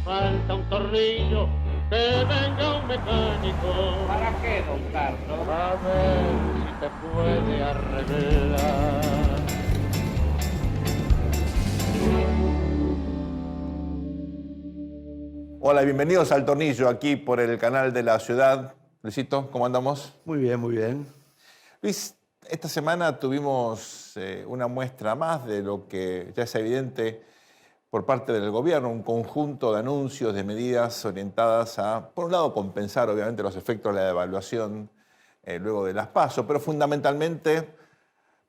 falta un tornillo, que venga un mecánico. ¿Para qué, don Carlos? A ver si te puede arreglar. Hola, bienvenidos al Tornillo, aquí por el canal de la ciudad. Luisito, ¿cómo andamos? Muy bien, muy bien. Luis, esta semana tuvimos una muestra más de lo que ya es evidente por parte del gobierno, un conjunto de anuncios, de medidas orientadas a, por un lado, compensar obviamente los efectos de la devaluación luego de las PASO, pero fundamentalmente,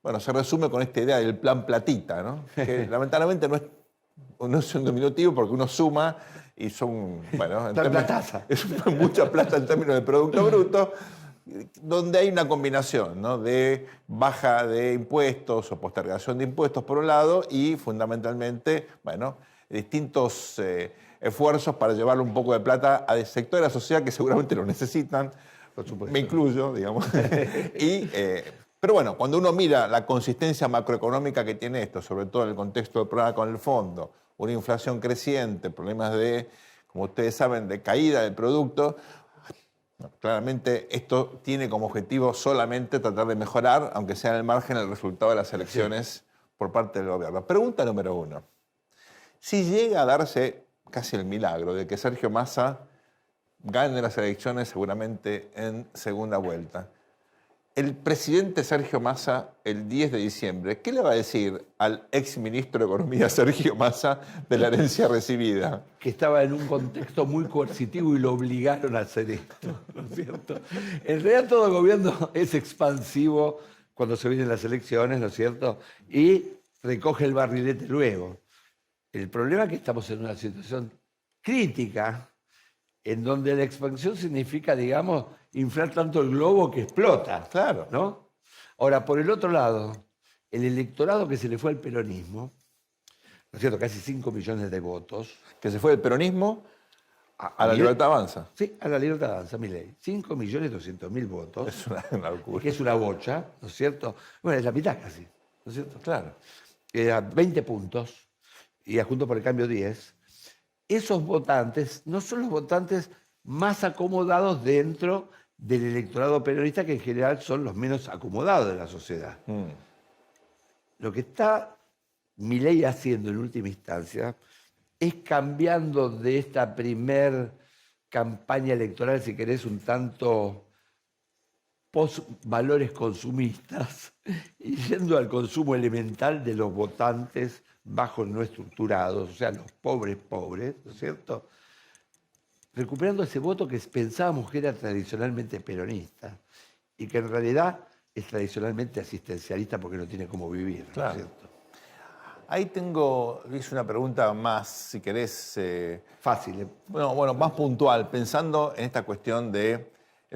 bueno, se resume con esta idea del plan platita, ¿no? Que lamentablemente no es un diminutivo porque uno suma y son, bueno, Plataza. es mucha plata en términos de Producto Bruto, donde hay una combinación, ¿no?, de baja de impuestos o postergación de impuestos por un lado y fundamentalmente, bueno, distintos esfuerzos para llevarle un poco de plata a sectores de la sociedad que seguramente lo necesitan, Por supuesto. me incluyo, digamos. Pero bueno, cuando uno mira la consistencia macroeconómica que tiene esto, sobre todo en el contexto del programa con el fondo, una inflación creciente, problemas de, como ustedes saben, de caída del producto, claramente esto tiene como objetivo solamente tratar de mejorar, aunque sea en el margen, el resultado de las elecciones por parte del gobierno. Pregunta número uno. Si llega a darse casi el milagro de que Sergio Massa gane las elecciones seguramente en segunda vuelta, el presidente Sergio Massa, el 10 de diciembre, ¿qué le va a decir al exministro de Economía Sergio Massa de la herencia recibida? Que estaba en un contexto muy coercitivo y lo obligaron a hacer esto, ¿no es cierto? En realidad todo gobierno es expansivo cuando se vienen las elecciones, ¿no es cierto? Y recoge el barrilete luego. El problema es que estamos en una situación crítica en donde la expansión significa, digamos, inflar tanto el globo que explota. Claro. ¿No? Ahora, por el otro lado, el electorado que se le fue al peronismo, ¿no es cierto? Casi 5 millones de votos. Que se fue del peronismo a la Libertad Avanza. Sí, a la Libertad Avanza, Milei. 5.200.000 votos. Es una locura. Que es una bocha, ¿no es cierto? Bueno, es la mitad casi, ¿no es cierto? Claro. 20 puntos y a Juntos por el Cambio 10. Esos votantes no son los votantes más acomodados dentro del electorado peronista, que en general son los menos acomodados de la sociedad. Lo que está Milei haciendo en última instancia es cambiando de esta primer campaña electoral, si querés, un tanto post-valores consumistas y yendo al consumo elemental de los votantes bajos no estructurados, o sea, los pobres, ¿no es cierto? Recuperando ese voto que pensábamos que era tradicionalmente peronista y que en realidad es tradicionalmente asistencialista porque no tiene cómo vivir, Claro. ¿no es cierto? Ahí tengo, Luis, una pregunta más, si querés. Fácil, ¿eh? Bueno, más puntual, pensando en esta cuestión del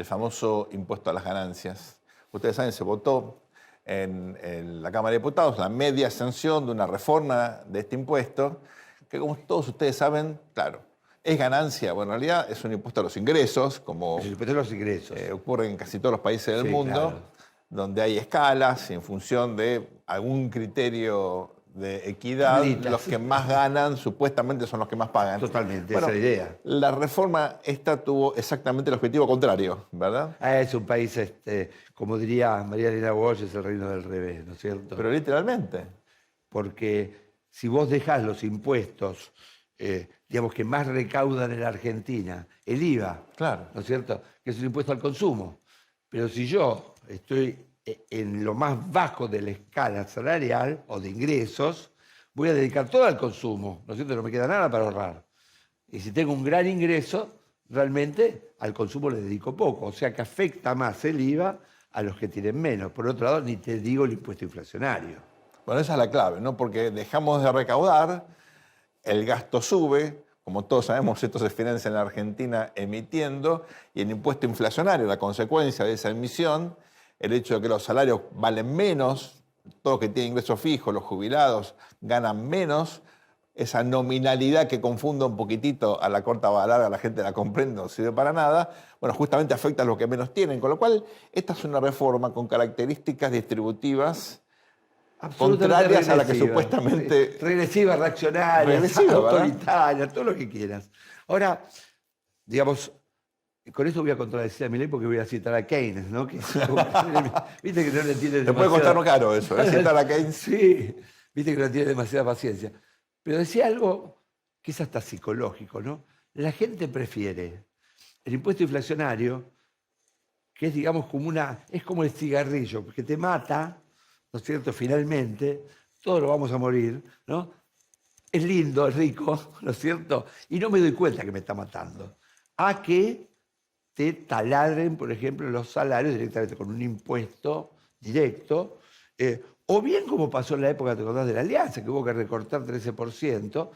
famoso impuesto a las ganancias. Ustedes saben, se votó en la Cámara de Diputados la media sanción de una reforma de este impuesto, que como todos ustedes saben, claro, es ganancia. Bueno, en realidad es un impuesto a los ingresos, como El impuesto a los ingresos. ocurre en casi todos los países del Sí, mundo, claro. donde hay escalas y en función de algún criterio de equidad, Tablitas. los que más ganan supuestamente son los que más pagan. Totalmente, Bueno, esa es la idea. la reforma esta tuvo exactamente el objetivo contrario, ¿verdad? Es un país, como diría María Elena Walsh, es el reino del revés, ¿no es cierto? Pero literalmente. Porque si vos dejás los impuestos, digamos, que más recaudan en la Argentina, el IVA, Claro. ¿no es cierto?, que es un impuesto al consumo. Pero si yo estoy en lo más bajo de la escala salarial o de ingresos, voy a dedicar todo al consumo, ¿no es cierto? No me queda nada para ahorrar. Y si tengo un gran ingreso, realmente al consumo le dedico poco. O sea que afecta más el IVA a los que tienen menos. Por otro lado, ni te digo el impuesto inflacionario. Bueno, esa es la clave, ¿no? Porque dejamos de recaudar, el gasto sube, como todos sabemos, esto se financia en la Argentina emitiendo, y el impuesto inflacionario, la consecuencia de esa emisión, el hecho de que los salarios valen menos, todos los que tienen ingresos fijos, los jubilados, ganan menos, esa nominalidad que confunda un poquitito a la corta o a la larga, la gente la comprende, no sirve para nada, bueno, justamente afecta a los que menos tienen, con lo cual esta es una reforma con características distributivas Absolutamente contrarias a la que regresiva. supuestamente... Sí, regresiva, reaccionaria, Regresiva, ¿verdad? autoritaria, todo lo que quieras. Ahora, digamos, con esto voy a contradecir a Milei porque voy a citar a Keynes, ¿no? Viste que no le entiende Te puede costar caro eso, ¿eh? Citar a Keynes. Sí, viste que no tiene demasiada paciencia. Pero decía algo que es hasta psicológico, ¿no? La gente prefiere el impuesto inflacionario, que es, digamos, es como el cigarrillo, que te mata, ¿no es cierto? Finalmente, todos lo vamos a morir, ¿no? Es lindo, es rico, ¿no es cierto? Y no me doy cuenta que me está matando. A que te taladren, por ejemplo, los salarios directamente con un impuesto directo, o bien como pasó en la época, te acordás, de la Alianza, que hubo que recortar 13%,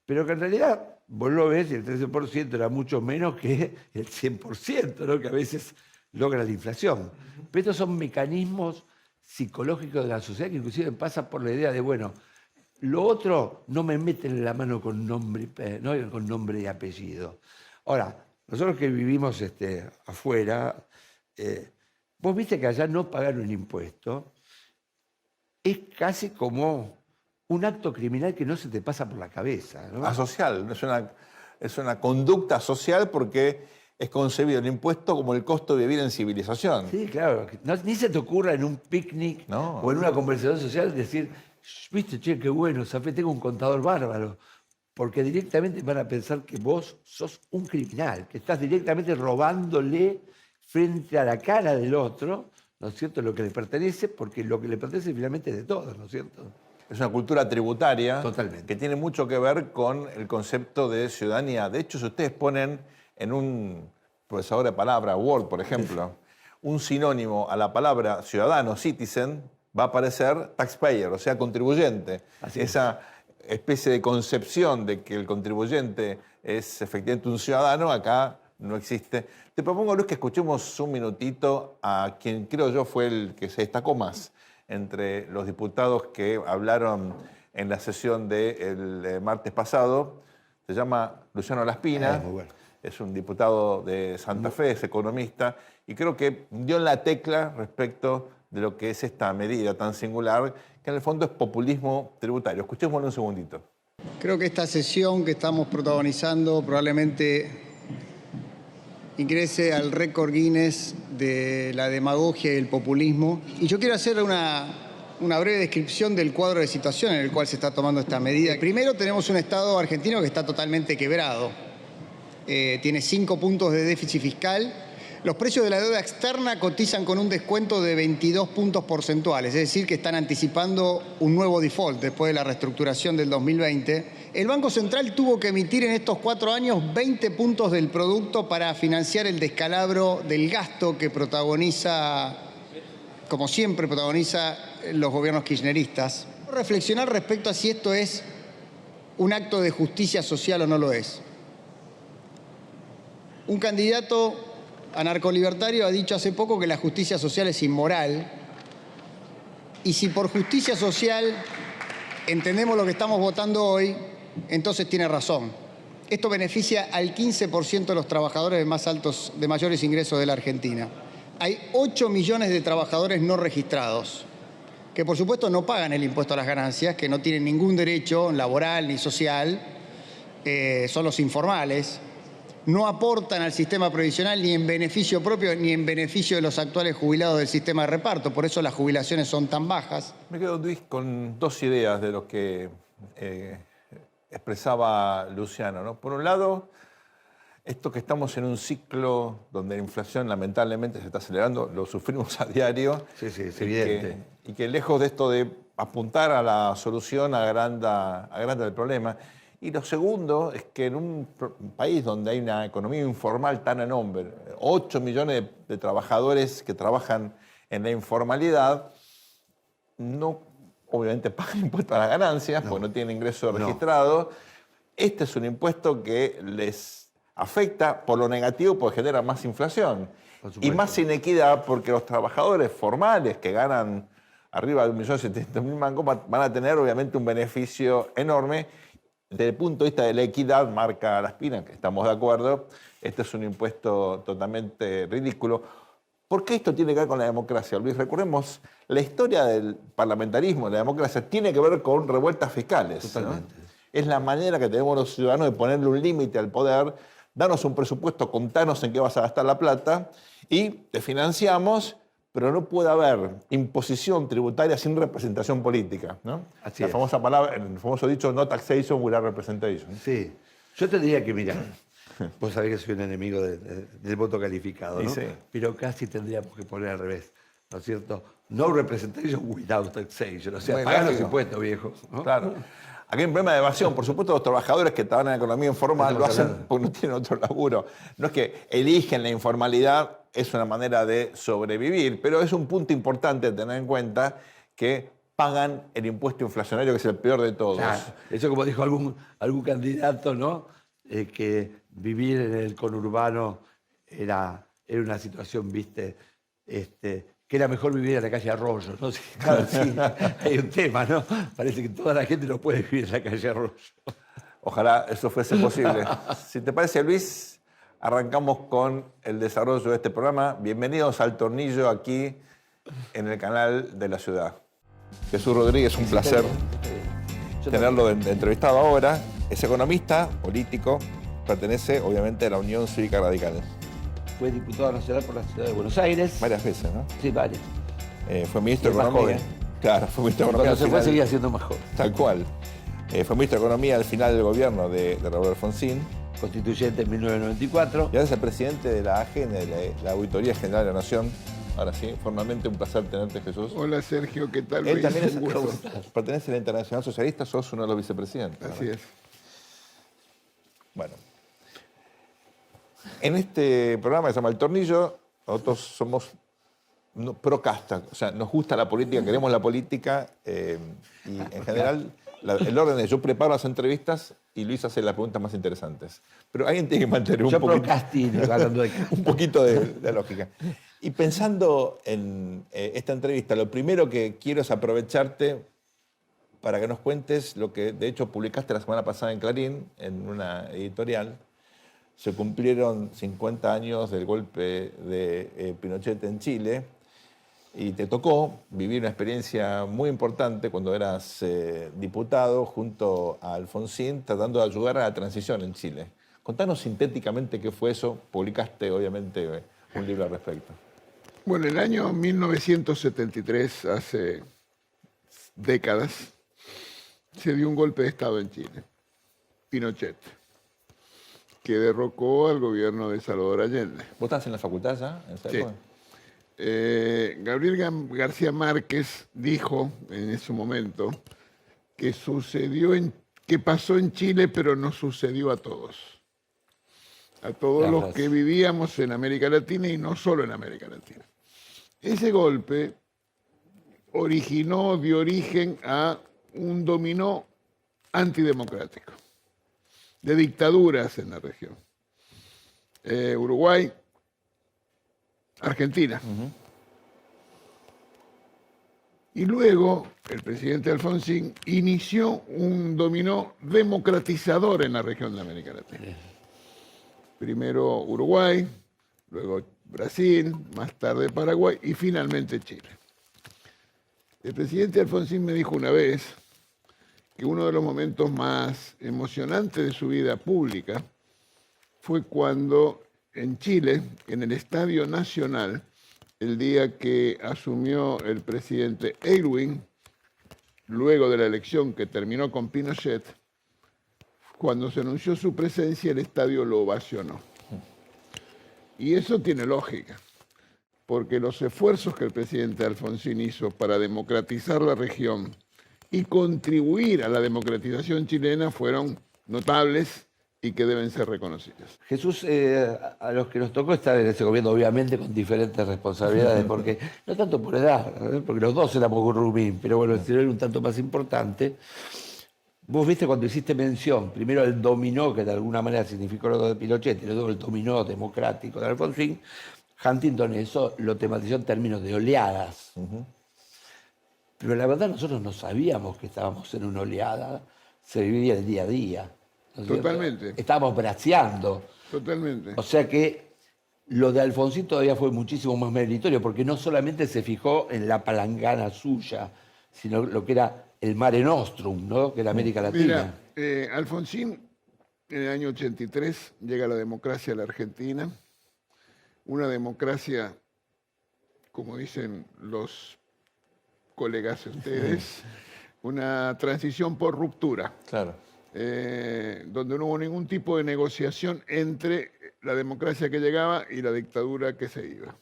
pero que en realidad, vos lo ves, y el 13% era mucho menos que el 100%, ¿no? Que a veces logra la inflación. Pero estos son mecanismos psicológicos de la sociedad que inclusive pasan por la idea de, bueno, lo otro no me meten la mano con nombre, ¿no? Con nombre y apellido. Ahora, nosotros que vivimos afuera, vos viste que allá no pagar un impuesto es casi como un acto criminal que no se te pasa por la cabeza, ¿no? Asocial, es una conducta social porque es concebido el impuesto como el costo de vivir en civilización. Sí, claro. Ni se te ocurra en un picnic No. o en una conversación social decir, viste, che, qué bueno, Zafé, tengo un contador bárbaro. Porque directamente van a pensar que vos sos un criminal, que estás directamente robándole frente a la cara del otro, ¿no es cierto?, lo que le pertenece, porque lo que le pertenece finalmente es de todos, ¿no es cierto? Es una cultura tributaria. Totalmente. Que tiene mucho que ver con el concepto de ciudadanía. De hecho, si ustedes ponen en un procesador de palabra, Word, por ejemplo, un sinónimo a la palabra ciudadano, citizen, va a aparecer taxpayer, o sea, contribuyente. Así es. Esa especie de concepción de que el contribuyente es efectivamente un ciudadano, acá no existe. Te propongo, Luis, que escuchemos un minutito a quien creo yo fue el que se destacó más entre los diputados que hablaron en la sesión del martes pasado. Se llama Luciano Laspina, Muy bueno. es un diputado de Santa Fe, es economista, y creo que dio en la tecla respecto de lo que es esta medida tan singular, que en el fondo es populismo tributario. Escuchémoslo un segundito. Creo que esta sesión que estamos protagonizando probablemente ingrese al récord Guinness de la demagogia y el populismo. Y yo quiero hacer una breve descripción del cuadro de situación en el cual se está tomando esta medida. Primero, tenemos un Estado argentino que está totalmente quebrado. Tiene 5 puntos de déficit fiscal. Los precios de la deuda externa cotizan con un descuento de 22 puntos porcentuales, es decir, que están anticipando un nuevo default después de la reestructuración del 2020. El Banco Central tuvo que emitir en estos 4 años 20 puntos del producto para financiar el descalabro del gasto que protagoniza, como siempre protagoniza, los gobiernos kirchneristas. Reflexionar respecto a si esto es un acto de justicia social o no lo es. Un candidato anarcolibertario ha dicho hace poco que la justicia social es inmoral. Y si por justicia social entendemos lo que estamos votando hoy, entonces tiene razón. Esto beneficia al 15% de los trabajadores de mayores ingresos de la Argentina. Hay 8 millones de trabajadores no registrados, que por supuesto no pagan el impuesto a las ganancias, que no tienen ningún derecho laboral ni social, son los informales. No aportan al sistema previsional ni en beneficio propio ni en beneficio de los actuales jubilados del sistema de reparto. Por eso las jubilaciones son tan bajas. Me quedo, Luis, con 2 ideas de lo que expresaba Luciano, ¿no? Por un lado, esto que estamos en un ciclo donde la inflación lamentablemente se está acelerando, lo sufrimos a diario. Sí, sí, es evidente. Y que lejos de esto de apuntar a la solución agranda el problema. Y lo segundo es que en un país donde hay una economía informal tan enorme, 8 millones de trabajadores que trabajan en la informalidad, no obviamente pagan impuestos a las ganancias, porque no tienen ingresos registrados. Este es un impuesto que les afecta por lo negativo, porque genera más inflación. Y más inequidad, porque los trabajadores formales que ganan arriba de 1.700.000 mangos van a tener obviamente un beneficio enorme. Desde el punto de vista de la equidad, marca Laspina, que estamos de acuerdo, este es un impuesto totalmente ridículo. ¿Por qué esto tiene que ver con la democracia, Luis? Recordemos, la historia del parlamentarismo, de la democracia, tiene que ver con revueltas fiscales. Totalmente. ¿No? Es la manera que tenemos los ciudadanos de ponerle un límite al poder, darnos un presupuesto, contarnos en qué vas a gastar la plata y te financiamos, pero no puede haber imposición tributaria sin representación política, ¿no? Así La es. famosa palabra, el famoso dicho, no taxation without representation. Sí. Yo te diría que, mira, vos sabés que soy un enemigo del voto calificado, Y ¿no? sí. Pero casi tendríamos que poner al revés, ¿no es cierto? No representation without taxation. O sea, Muy pagar los lógico. impuestos, viejo, ¿no? Claro. Aquí hay un problema de evasión. Por supuesto, los trabajadores que trabajan en la economía informal lo Estamos hacen hablando. porque no tienen otro laburo. No es que eligen la informalidad, es una manera de sobrevivir, pero es un punto importante tener en cuenta que pagan el impuesto inflacionario, que es el peor de todos. Claro. Eso como dijo algún candidato, ¿no? Que vivir en el conurbano era una situación, viste, que era mejor vivir en la calle Arroyo, ¿no? Sí, claro, sí, hay un tema, ¿no? Parece que toda la gente no puede vivir en la calle Arroyo. Ojalá eso fuese posible. Si te parece, Luis, arrancamos con el desarrollo de este programa. Bienvenidos al Tornillo aquí en el canal de la ciudad. Jesús Rodríguez, un placer tenerlo de entrevistado ahora. Es economista, político, pertenece obviamente a la Unión Cívica Radical. Fue diputado nacional por la ciudad de Buenos Aires. Varias veces, ¿no? Sí, varias. Fue ministro de Y es más Economía. joven. Claro, fue ministro de Economía. Cuando al se fue final- seguía siendo más joven. Tal cual. Fue ministro de Economía al final del gobierno de Raúl Alfonsín. Constituyente en 1994. Y ahora es el presidente de la AGN, de la Auditoría General de la Nación. Ahora sí, formalmente un placer tenerte, Jesús. Hola Sergio, ¿qué tal? Él Luis? también es, Un gusto. pertenece a la Internacional Socialista, sos uno de los vicepresidentes. Así es. Bueno, en este programa que se llama El Tornillo, nosotros somos pro casta, o sea, nos gusta la política, queremos la política y en general el orden es yo preparo las entrevistas y Luis hace las preguntas más interesantes. Pero alguien tiene que mantener Yo un poquito, procrastino, hablando de un poquito de lógica. Y pensando en esta entrevista, lo primero que quiero es aprovecharte para que nos cuentes lo que de hecho publicaste la semana pasada en Clarín, en una editorial. Se cumplieron 50 años del golpe de Pinochet en Chile y te tocó vivir una experiencia muy importante cuando eras diputado junto a Alfonsín tratando de ayudar a la transición en Chile. Contanos sintéticamente qué fue eso. Publicaste obviamente un libro al respecto. Bueno, el año 1973, hace décadas, se dio un golpe de Estado en Chile, Pinochet, que derrocó al gobierno de Salvador Allende. ¿Vos estás en la facultad ya? ¿En esa Sí. época? Gabriel García Márquez dijo en ese momento que que pasó en Chile, pero nos sucedió a todos. A todos los Gracias. que vivíamos en América Latina y no solo en América Latina. Ese golpe dio origen a un dominó antidemocrático de dictaduras en la región. Uruguay, Argentina. Y luego el presidente Alfonsín inició un dominó democratizador en la región de América Latina. Primero Uruguay, luego Brasil, más tarde Paraguay y finalmente Chile. El presidente Alfonsín me dijo una vez que uno de los momentos más emocionantes de su vida pública fue cuando en Chile, en el Estadio Nacional, el día que asumió el presidente Aylwin, luego de la elección que terminó con Pinochet, cuando se anunció su presencia, el estadio lo ovacionó. Y eso tiene lógica, porque los esfuerzos que el presidente Alfonsín hizo para democratizar la región y contribuir a la democratización chilena fueron notables y que deben ser reconocidos. Jesús, a los que nos tocó estar en ese gobierno, obviamente con diferentes responsabilidades, porque no tanto por edad, porque los dos éramos gurrumín, pero bueno, el señor era un tanto más importante. Vos viste cuando hiciste mención, primero el dominó, que de alguna manera significó lo de Pinochet, y luego el dominó democrático de Alfonsín, Huntington eso lo tematizó en términos de oleadas. Pero la verdad nosotros no sabíamos que estábamos en una oleada, se vivía el día a día. ¿no es cierto? Totalmente. Estábamos braceando. Totalmente. O sea que Lo de Alfonsín todavía fue muchísimo más meritorio, porque no solamente se fijó en la palangana suya, sino lo que era el Mare Nostrum, ¿no? Que era América Latina. Mira, Alfonsín, en el año 83, llega la democracia a la Argentina. Una democracia, como dicen los colegas de ustedes, una transición por ruptura. Claro. Donde no hubo ningún tipo de negociación entre la democracia que llegaba y la dictadura que se iba.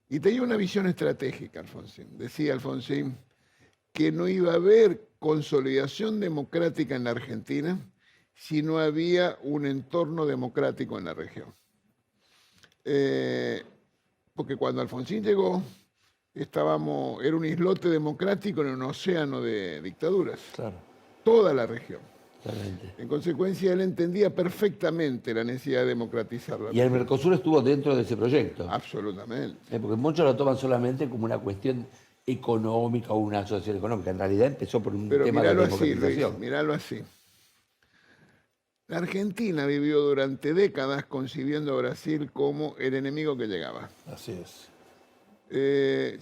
Y tenía una visión estratégica, Alfonsín. Decía Alfonsín que no iba a haber consolidación democrática en la Argentina si no había un entorno democrático en la región. Porque cuando Alfonsín llegó, era un islote democrático en un océano de dictaduras. Claro. Toda la región. Totalmente. En consecuencia, él entendía perfectamente la necesidad de democratizar la Y el región. Mercosur estuvo dentro de ese proyecto. Absolutamente. Porque muchos lo toman solamente como una cuestión económica o una asociación económica. En realidad empezó por un Pero tema de míralo así, Luis, democratización. míralo así. La Argentina vivió durante décadas concibiendo a Brasil como el enemigo que llegaba. Así es.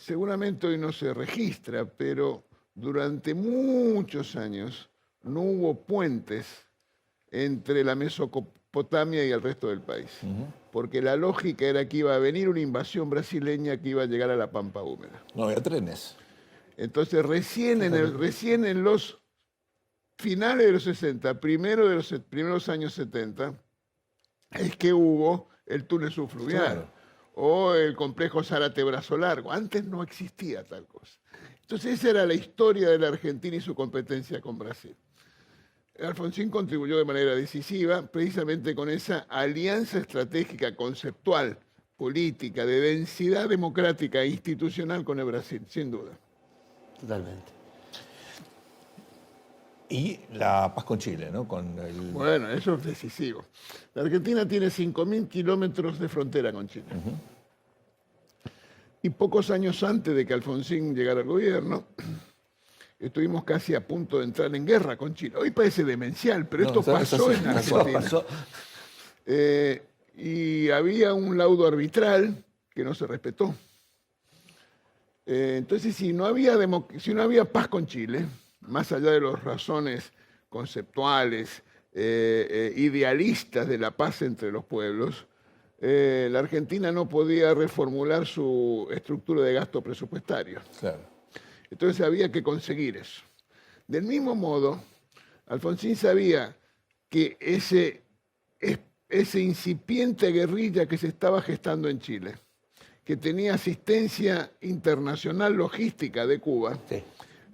Seguramente hoy no se registra, pero durante muchos años no hubo puentes entre la Mesopotamia y el resto del país. Porque la lógica era que iba a venir una invasión brasileña que iba a llegar a la Pampa Húmeda. No había trenes. Entonces, recién en los finales de los 60, primeros años 70, es que hubo el túnel subfluvial. Claro. O el complejo Zárate-Brazo Largo. Antes no existía tal cosa. Entonces esa era la historia de la Argentina y su competencia con Brasil. Alfonsín contribuyó de manera decisiva precisamente con esa alianza estratégica, conceptual, política, de densidad democrática e institucional con el Brasil, sin duda. Totalmente. Y la paz con Chile, ¿no? Bueno, eso es decisivo. La Argentina tiene 5.000 kilómetros de frontera con Chile. Y pocos años antes de que Alfonsín llegara al gobierno, estuvimos casi a punto de entrar en guerra con Chile. Hoy parece demencial, pero esto pasó en Argentina. Y había un laudo arbitral que no se respetó. Entonces, si no había paz con Chile, más allá de las razones conceptuales, idealistas de la paz entre los pueblos, la Argentina no podía reformular su estructura de gasto presupuestario. Claro. Entonces había que conseguir eso. Del mismo modo, Alfonsín sabía que ese incipiente guerrilla que se estaba gestando en Chile, que tenía asistencia internacional logística de Cuba, Sí.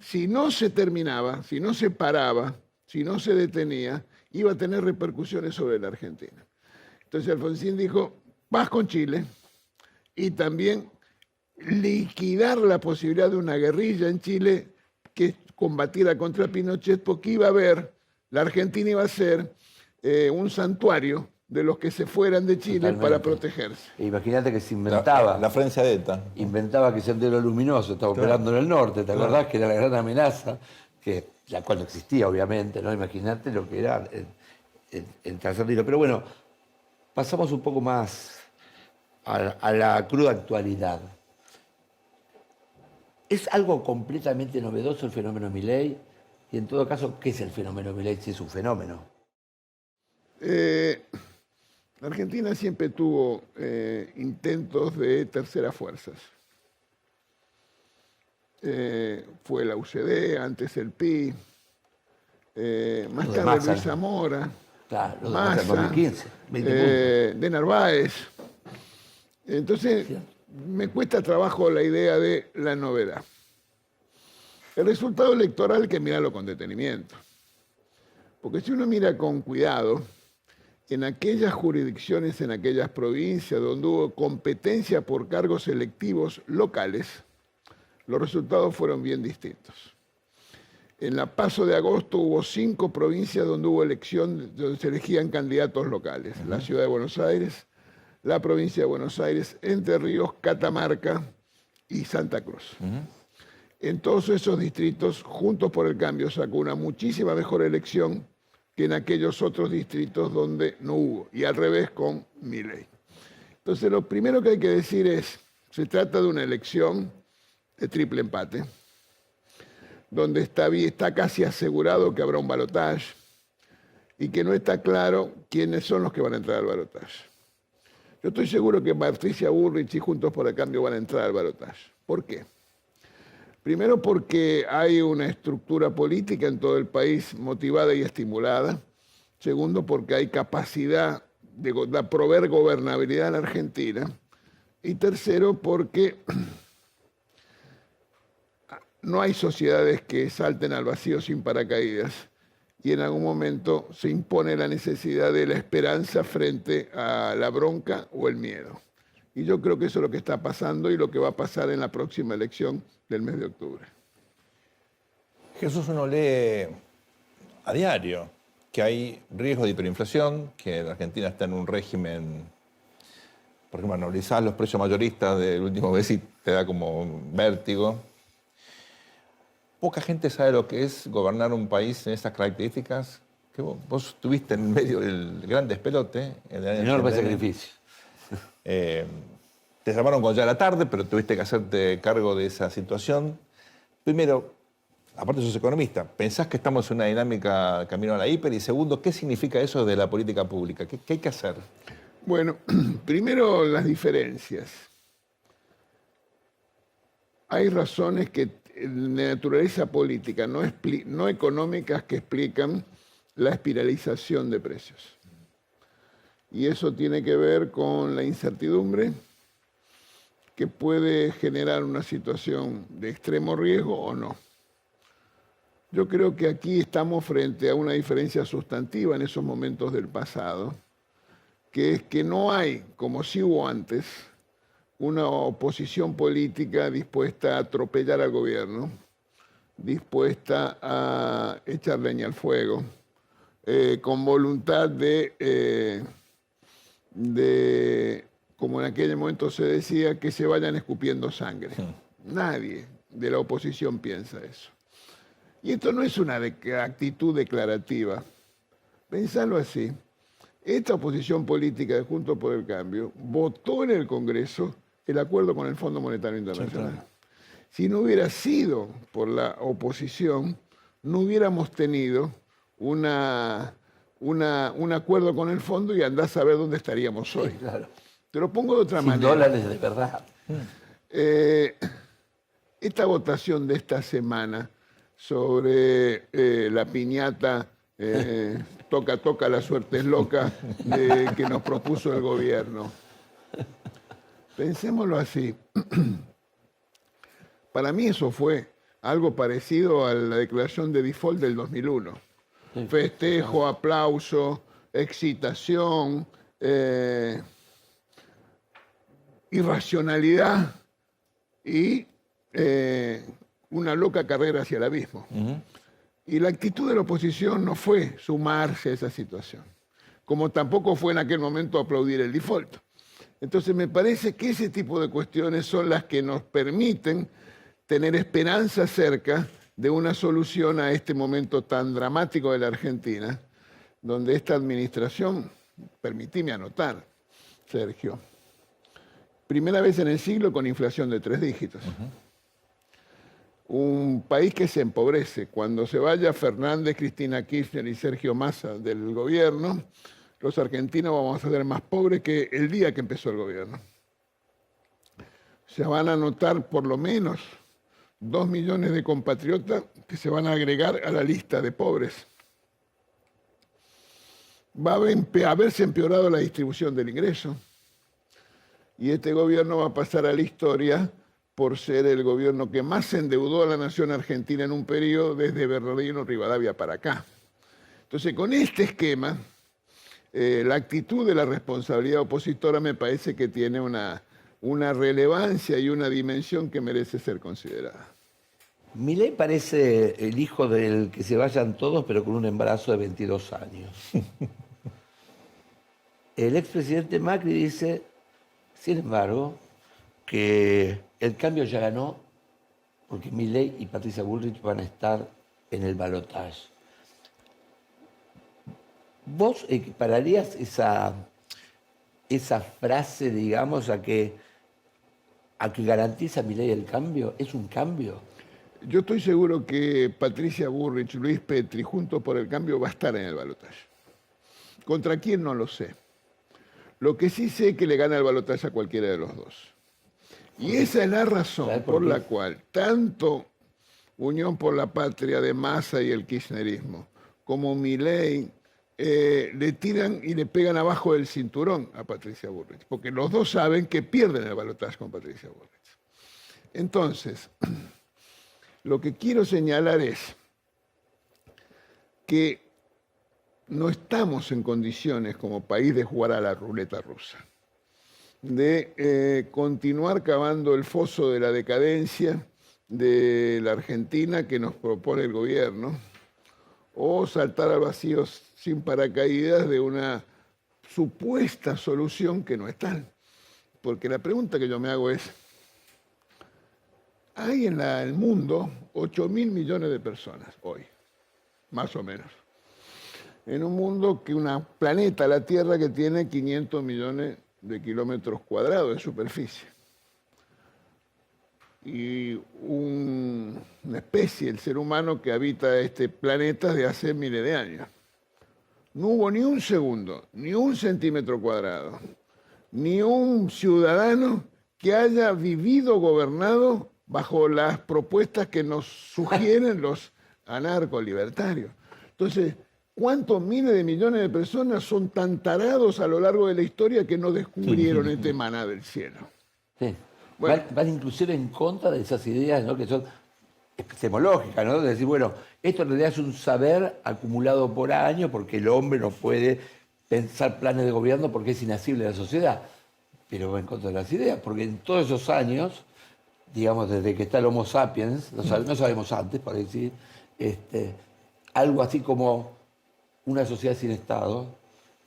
si no se terminaba, si no se paraba, si no se detenía, iba a tener repercusiones sobre la Argentina. Entonces Alfonsín dijo, paz con Chile y también liquidar la posibilidad de una guerrilla en Chile que combatiera contra Pinochet, porque la Argentina iba a ser un santuario de los que se fueran de Chile. Totalmente. Para protegerse. Imagínate que se inventaba. La Francia de ETA. Inventaba que Sendero Luminoso estaba operando en el norte, ¿te acordás? Que era la gran amenaza, la cual no existía, obviamente, ¿no? Imagínate lo que era el tercer hilo. Pero bueno, pasamos un poco más a la cruda actualidad. ¿Es algo completamente novedoso el fenómeno Milei? Y en todo caso, ¿qué es el fenómeno Milei si es un fenómeno? La Argentina siempre tuvo intentos de terceras fuerzas. Fue la UCD, antes el PI, más tarde Massa, Luis Zamora, claro, Massa, 2015, 20 de Narváez. Entonces, me cuesta trabajo la idea de la novedad. El resultado electoral hay que mirarlo con detenimiento. Porque si uno mira con cuidado, en aquellas jurisdicciones, en aquellas provincias donde hubo competencia por cargos electivos locales, los resultados fueron bien distintos. En la PASO de agosto hubo 5 provincias donde hubo elección, donde se elegían candidatos locales. La Ciudad de Buenos Aires, la provincia de Buenos Aires, Entre Ríos, Catamarca y Santa Cruz. En todos esos distritos, Juntos por el Cambio sacó una muchísima mejor elección que en aquellos otros distritos donde no hubo, y al revés con Milei. Entonces, lo primero que hay que decir es, se trata de una elección de triple empate, donde está casi asegurado que habrá un balotaje y que no está claro quiénes son los que van a entrar al balotaje. Yo estoy seguro que Patricia Bullrich y Juntos por el Cambio van a entrar al balotaje. ¿Por qué? Primero porque hay una estructura política en todo el país motivada y estimulada. Segundo porque hay capacidad de proveer gobernabilidad en la Argentina. Y tercero porque no hay sociedades que salten al vacío sin paracaídas y en algún momento se impone la necesidad de la esperanza frente a la bronca o el miedo. Y yo creo que eso es lo que está pasando y lo que va a pasar en la próxima elección del mes de octubre. Jesús, uno lee a diario que hay riesgo de hiperinflación, que la Argentina está en un régimen, por ejemplo, analizás los precios mayoristas del último mes y te da como un vértigo. Poca gente sabe lo que es gobernar un país en esas características. Que vos estuviste en medio del gran despelote. Enorme sacrificio. Te llamaron cuando ya era tarde, pero tuviste que hacerte cargo de esa situación. Primero, aparte sos economista, ¿pensás que estamos en una dinámica camino a la hiper? Y segundo, ¿qué significa eso de la política pública? ¿Qué hay que hacer? Bueno, primero las diferencias. Hay razones que de naturaleza política, no económicas, que explican la espiralización de precios. Y eso tiene que ver con la incertidumbre que puede generar una situación de extremo riesgo o no. Yo creo que aquí estamos frente a una diferencia sustantiva en esos momentos del pasado, que es que no hay, como sí hubo antes, una oposición política dispuesta a atropellar al gobierno, dispuesta a echar leña al fuego, con voluntad de, como en aquel momento se decía, que se vayan escupiendo sangre. Nadie de la oposición piensa eso. Y esto no es una actitud declarativa. Pensarlo así. Esta oposición política de Juntos por el Cambio votó en el Congreso el acuerdo con el Fondo Monetario Internacional. Sí, claro. Si no hubiera sido por la oposición, no hubiéramos tenido un acuerdo con el fondo y andás a ver dónde estaríamos hoy. Sí, claro. Te lo pongo de otra manera. $100 de verdad. Esta votación de esta semana sobre la piñata toca, la suerte es loca que nos propuso el gobierno. Pensémoslo así. Para mí eso fue algo parecido a la declaración de default del 2001. Sí. Festejo, aplauso, excitación, irracionalidad y una loca carrera hacia el abismo. Y la actitud de la oposición no fue sumarse a esa situación, como tampoco fue en aquel momento aplaudir el default. Entonces me parece que ese tipo de cuestiones son las que nos permiten tener esperanza cerca de una solución a este momento tan dramático de la Argentina, donde esta administración, permitime anotar, Sergio, primera vez en el siglo con inflación de 3 dígitos. Un país que se empobrece. Cuando se vaya Fernández, Cristina Kirchner y Sergio Massa del gobierno, los argentinos vamos a ser más pobres que el día que empezó el gobierno. Se van a notar por lo menos 2 millones de compatriotas que se van a agregar a la lista de pobres. Va a haberse empeorado la distribución del ingreso. Y este gobierno va a pasar a la historia por ser el gobierno que más se endeudó a la nación argentina en un periodo desde Bernardino Rivadavia para acá. Entonces, con este esquema, la actitud de la responsabilidad opositora me parece que tiene una relevancia y una dimensión que merece ser considerada. Milei parece el hijo del que se vayan todos, pero con un embarazo de 22 años. El expresidente Macri dice, sin embargo, que el cambio ya ganó porque Milei y Patricia Bullrich van a estar en el balotaje. ¿Vos equipararías esa frase, digamos, a que garantiza Milei el cambio? ¿Es un cambio? Yo estoy seguro que Patricia Bullrich, Luis Petri, Juntos por el Cambio, va a estar en el balotaje. ¿Contra quién? No lo sé. Lo que sí sé es que le gana el balotaje a cualquiera de los dos. Y esa es la razón por la cual tanto Unión por la Patria de Massa y el kirchnerismo como Milei le tiran y le pegan abajo del cinturón a Patricia Bullrich, porque los dos saben que pierden el balotaje con Patricia Bullrich. Entonces, lo que quiero señalar es que no estamos en condiciones como país de jugar a la ruleta rusa, de continuar cavando el foso de la decadencia de la Argentina que nos propone el gobierno, o saltar al vacío sin paracaídas de una supuesta solución que no es tal. Porque la pregunta que yo me hago es, hay en el mundo 8.000 millones de personas hoy, más o menos, en un mundo que un planeta, la Tierra, que tiene 500 millones de kilómetros cuadrados de superficie. Y una especie, el ser humano, que habita este planeta desde hace miles de años. No hubo ni un segundo, ni un centímetro cuadrado, ni un ciudadano que haya vivido gobernado bajo las propuestas que nos sugieren los anarcolibertarios. Entonces, ¿cuántos miles de millones de personas son tan tarados a lo largo de la historia que no descubrieron este maná del cielo? Sí. Bueno. Van inclusive en contra de esas ideas, ¿no?, que son epistemológicas, ¿no? De decir, bueno, esto en realidad es un saber acumulado por años porque el hombre no puede pensar planes de gobierno porque es inasible a la sociedad. Pero va en contra de las ideas, porque en todos esos años, digamos, desde que está el Homo sapiens, no sabemos antes, para decir, algo así como una sociedad sin Estado,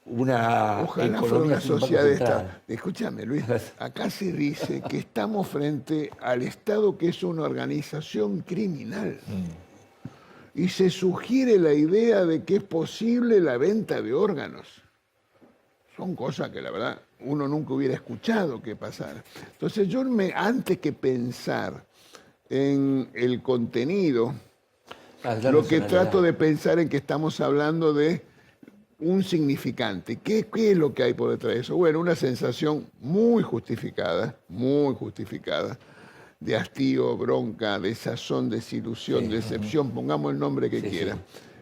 una Ojalá fuera economía una sin Banco sociedad de Central. Estado. Escúchame, Luis, acá se dice que estamos frente al Estado, que es una organización criminal. Y se sugiere la idea de que es posible la venta de órganos. Son cosas que la verdad uno nunca hubiera escuchado que pasara. Entonces yo antes que pensar en el contenido, lo que trato de pensar en que estamos hablando de un significante. ¿Qué es lo que hay por detrás de eso? Bueno, una sensación muy justificada, de hastío, bronca, desazón, desilusión, decepción, pongamos el nombre que quiera.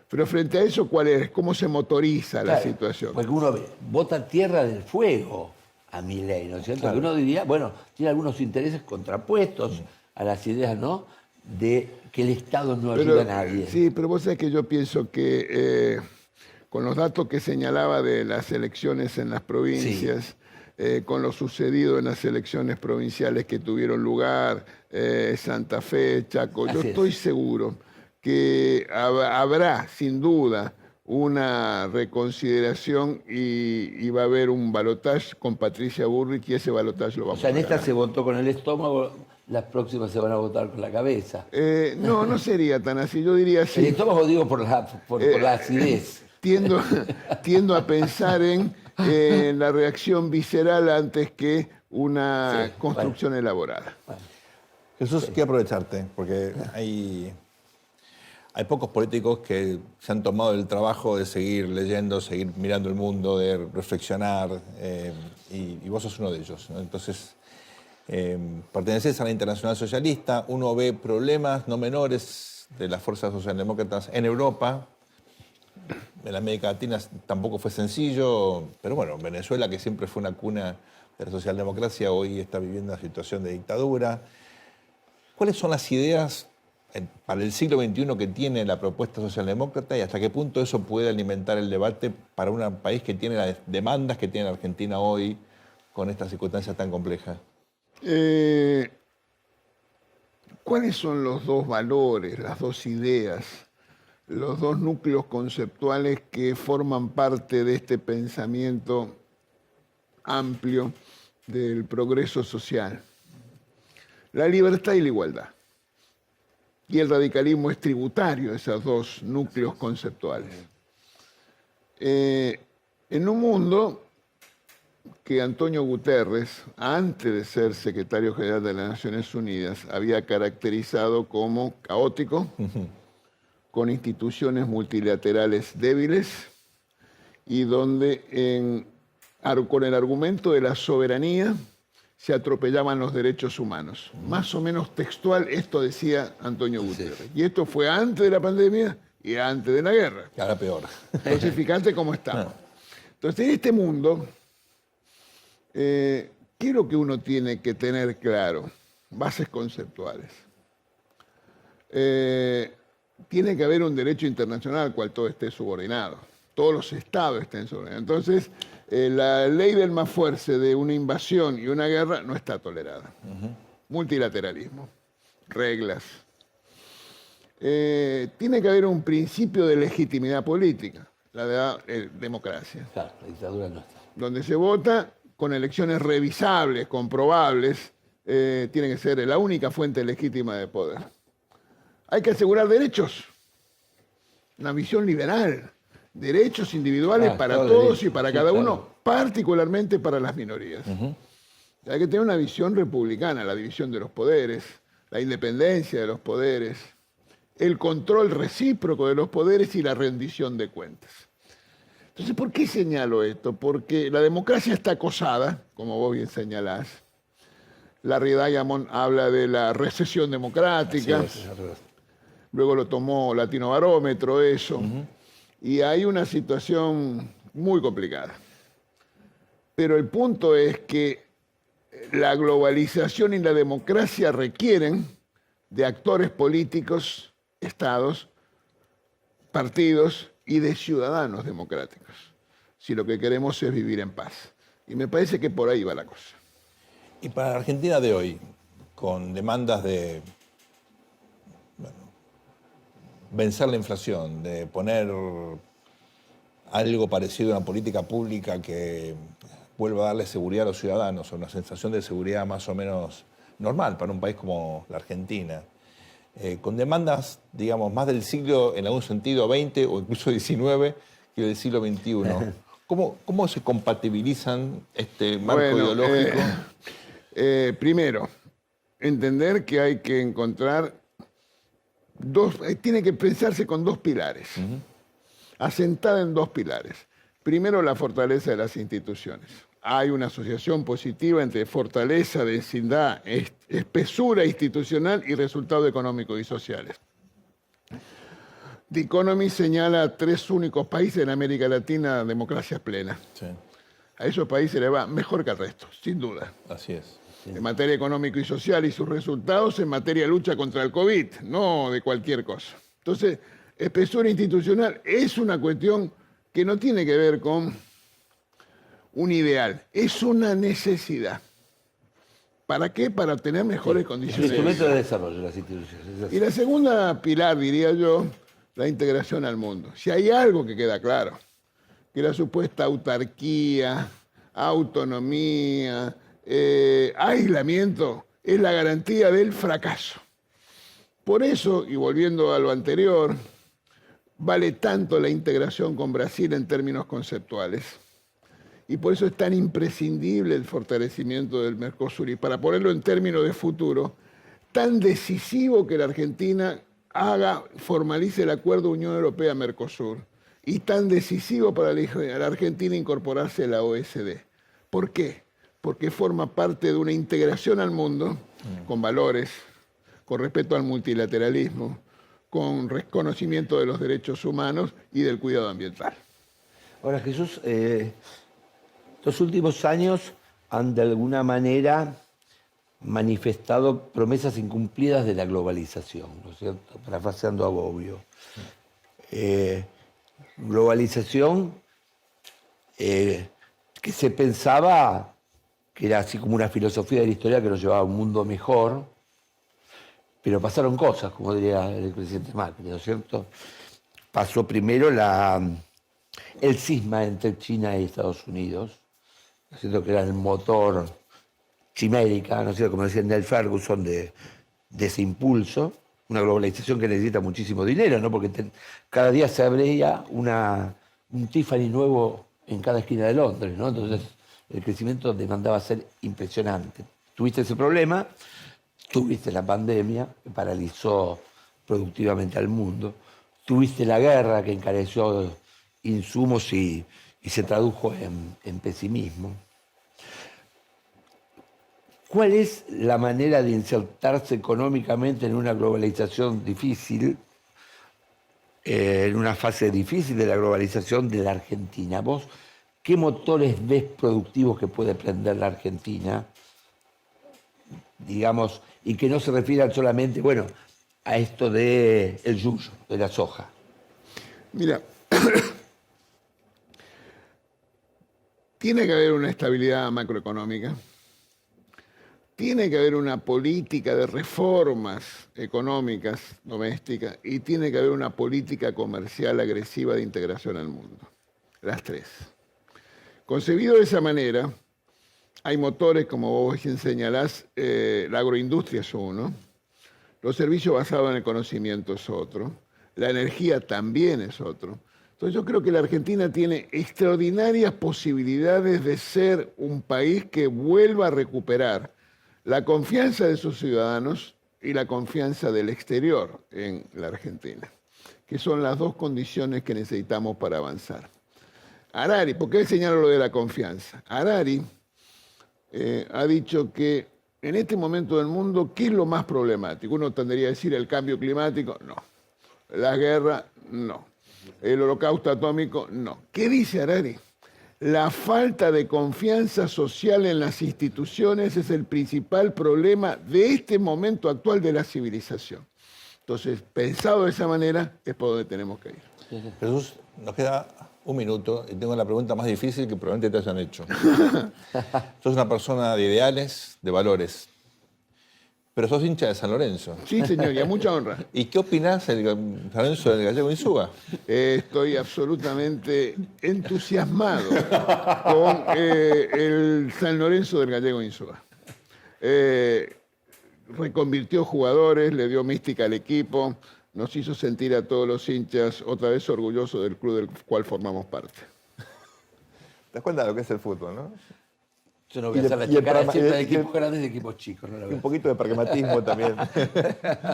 Pero frente a eso, ¿cuál es? ¿Cómo se motoriza la situación? Porque uno vota Tierra del Fuego a Milei, ¿no es cierto? Que uno diría, bueno, tiene algunos intereses contrapuestos a las ideas, ¿no?, de que el Estado no ayuda a nadie. Sí, pero vos sabés que yo pienso que con los datos que señalaba de las elecciones en las provincias, con lo sucedido en las elecciones provinciales que tuvieron lugar, Santa Fe, Chaco, yo estoy seguro que habrá, sin duda, una reconsideración y va a haber un balotaje con Patricia Bullrich y ese balotaje lo vamos a ganar. O sea, en esta se votó con el estómago, las próximas se van a votar con la cabeza. No sería tan así, yo diría así. El estómago digo por la acidez. Tiendo a pensar en la reacción visceral antes que una construcción elaborada. Bueno. Jesús, quiero aprovecharte, porque hay pocos políticos que se han tomado el trabajo de seguir leyendo, seguir mirando el mundo, de reflexionar, y vos sos uno de ellos, ¿no? Entonces, perteneces a la Internacional Socialista, uno ve problemas no menores de las fuerzas socialdemócratas en Europa. En la América Latina tampoco fue sencillo, pero bueno, Venezuela, que siempre fue una cuna de la socialdemocracia, hoy está viviendo una situación de dictadura. ¿Cuáles son las ideas para el siglo XXI que tiene la propuesta socialdemócrata y hasta qué punto eso puede alimentar el debate para un país que tiene las demandas que tiene la Argentina hoy con estas circunstancias tan complejas? ¿Cuáles son los dos valores, las dos ideas, los dos núcleos conceptuales que forman parte de este pensamiento amplio del progreso social? La libertad y la igualdad. Y el radicalismo es tributario de esos dos núcleos conceptuales. En un mundo que Antonio Guterres, antes de ser secretario general de las Naciones Unidas, había caracterizado como caótico, con instituciones multilaterales débiles y donde con el argumento de la soberanía se atropellaban los derechos humanos. Más o menos textual, esto decía Antonio Guterres. Sí. Y esto fue antes de la pandemia y antes de la guerra. Ahora peor. Entonces, fíjate cómo estamos. Entonces, en este mundo, ¿qué es lo que uno tiene que tener claro? Bases conceptuales. Tiene que haber un derecho internacional al cual todo esté subordinado. Todos los estados estén subordinados. Entonces, la ley del más fuerte de una invasión y una guerra no está tolerada. Multilateralismo, reglas. Tiene que haber un principio de legitimidad política, la de democracia, Claro, la dictadura no está. donde se vota con elecciones revisables, comprobables, tiene que ser la única fuente legítima de poder. Hay que asegurar derechos, una visión liberal, derechos individuales para todo todos derecho, y para sí, cada claro. uno, particularmente para las minorías. Hay que tener una visión republicana, la división de los poderes, la independencia de los poderes, el control recíproco de los poderes y la rendición de cuentas. Entonces, ¿por qué señalo esto? Porque la democracia está acosada, como vos bien señalás. Larry Diamond habla de la recesión democrática. Luego lo tomó Latino Barómetro, eso. Y hay una situación muy complicada. Pero el punto es que la globalización y la democracia requieren de actores políticos, estados, partidos y de ciudadanos democráticos, si lo que queremos es vivir en paz. Y me parece que por ahí va la cosa. Y para la Argentina de hoy, con demandas de vencer la inflación, de poner algo parecido a una política pública que vuelva a darle seguridad a los ciudadanos, o una sensación de seguridad más o menos normal para un país como la Argentina, con demandas, digamos, más del siglo, en algún sentido, XX o incluso XIX que del siglo XXI. ¿Cómo se compatibilizan este marco ideológico? Primero, entender que hay que encontrar tiene que pensarse con dos pilares, asentada en dos pilares. Primero, la fortaleza de las instituciones. Hay una asociación positiva entre fortaleza, densidad, espesura institucional y resultados económicos y sociales. The Economist señala 3 únicos países en América Latina democracias plenas. Sí, A esos países les va mejor que al resto, sin duda. así es. En materia económico y social y sus resultados en materia de lucha contra el COVID, no de cualquier cosa. Entonces, espesura institucional es una cuestión que no tiene que ver con un ideal, es una necesidad. ¿Para qué? Para tener mejores condiciones. Instrumento de desarrollo de las instituciones. Y la segunda pilar, diría yo, la integración al mundo. Si hay algo que queda claro, que la supuesta autarquía, autonomía, aislamiento es la garantía del fracaso. Por eso, y volviendo a lo anterior, vale tanto la integración con Brasil en términos conceptuales. Y por eso es tan imprescindible el fortalecimiento del Mercosur. Y para ponerlo en términos de futuro, tan decisivo que la Argentina formalice el acuerdo Unión Europea-Mercosur. Y tan decisivo para la Argentina incorporarse a la OSD. ¿Por qué? Porque forma parte de una integración al mundo con valores, con respeto al multilateralismo, con reconocimiento de los derechos humanos y del cuidado ambiental. Ahora, Jesús, estos últimos años han de alguna manera manifestado promesas incumplidas de la globalización, ¿no es cierto? Parafraseando a Bobbio. Globalización que se pensaba que era así como una filosofía de la historia que nos llevaba a un mundo mejor, pero pasaron cosas, como diría el presidente Macri, ¿no es cierto? Pasó primero el cisma entre China y Estados Unidos, ¿no es cierto? Que era el motor chimérica, ¿no es cierto? Como decía Neil Ferguson, de ese impulso, una globalización que necesita muchísimo dinero, ¿no? Porque cada día se abría un Tiffany nuevo en cada esquina de Londres, ¿no? Entonces el crecimiento demandaba ser impresionante. Tuviste ese problema, tuviste la pandemia que paralizó productivamente al mundo, tuviste la guerra que encareció insumos y se tradujo en pesimismo. ¿Cuál es la manera de insertarse económicamente en una globalización difícil, en una fase difícil de la globalización de la Argentina? ¿Vos qué motores ves productivos que puede prender la Argentina, digamos, y que no se refieran solamente, bueno, a esto del yuyo, de la soja? Mira, tiene que haber una estabilidad macroeconómica, tiene que haber una política de reformas económicas domésticas y tiene que haber una política comercial agresiva de integración al mundo. Las tres. Concebido de esa manera, hay motores, como vos bien señalás, la agroindustria es uno, los servicios basados en el conocimiento es otro, la energía también es otro. Entonces yo creo que la Argentina tiene extraordinarias posibilidades de ser un país que vuelva a recuperar la confianza de sus ciudadanos y la confianza del exterior en la Argentina, que son las dos condiciones que necesitamos para avanzar. Harari, ¿por qué señalo lo de la confianza? Harari ha dicho que en este momento del mundo, ¿qué es lo más problemático? Uno tendría a decir el cambio climático, no. La guerra, no. El holocausto atómico, no. ¿Qué dice Harari? La falta de confianza social en las instituciones es el principal problema de este momento actual de la civilización. Entonces, pensado de esa manera, es por donde tenemos que ir. Jesús, nos queda un minuto y tengo la pregunta más difícil que probablemente te hayan hecho. Sos una persona de ideales, de valores, pero sos hincha de San Lorenzo. Sí, señor, y a mucha honra. ¿Y qué opinás del San Lorenzo del Gallego Insúa? Estoy absolutamente entusiasmado con el San Lorenzo del Gallego Insúa. Reconvirtió jugadores, le dio mística al equipo, nos hizo sentir a todos los hinchas otra vez orgullosos del club del cual formamos parte. ¿Te das cuenta de lo que es el fútbol, no? Yo no voy a hacer la chicara siempre de equipos grandes y de equipos chicos. No la voy a Un poquito de pragmatismo también.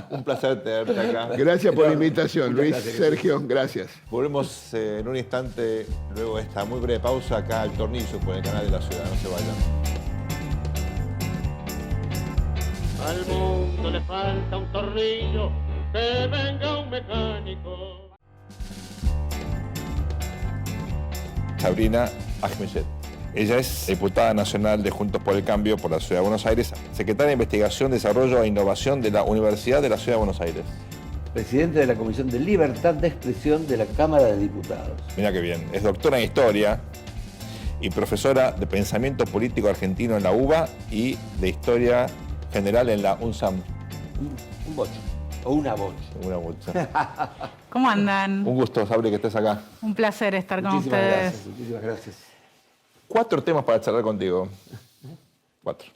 Un placer tenerte acá. Gracias por la invitación, Luis, gracias, Sergio, gracias. Volvemos en un instante, luego de esta muy breve pausa, acá al Tornillo por el canal de la ciudad. No se vayan. Al mundo le falta un tornillo, que venga un mecánico. Sabrina Ahmeyet. Ella es diputada nacional de Juntos por el Cambio por la Ciudad de Buenos Aires, secretaria de Investigación, Desarrollo e Innovación de la Universidad de la Ciudad de Buenos Aires. Presidente de la Comisión de Libertad de Expresión de la Cámara de Diputados. Mira qué bien. Es doctora en Historia y profesora de Pensamiento Político Argentino en la UBA y de Historia General en la UNSAM. Un bocho. O una bocha. Una bocha. ¿Cómo andan? Un gusto, Sabri, que estés acá. Un placer estar con Muchísimas ustedes. gracias, muchísimas gracias. 4 temas para charlar contigo. 4.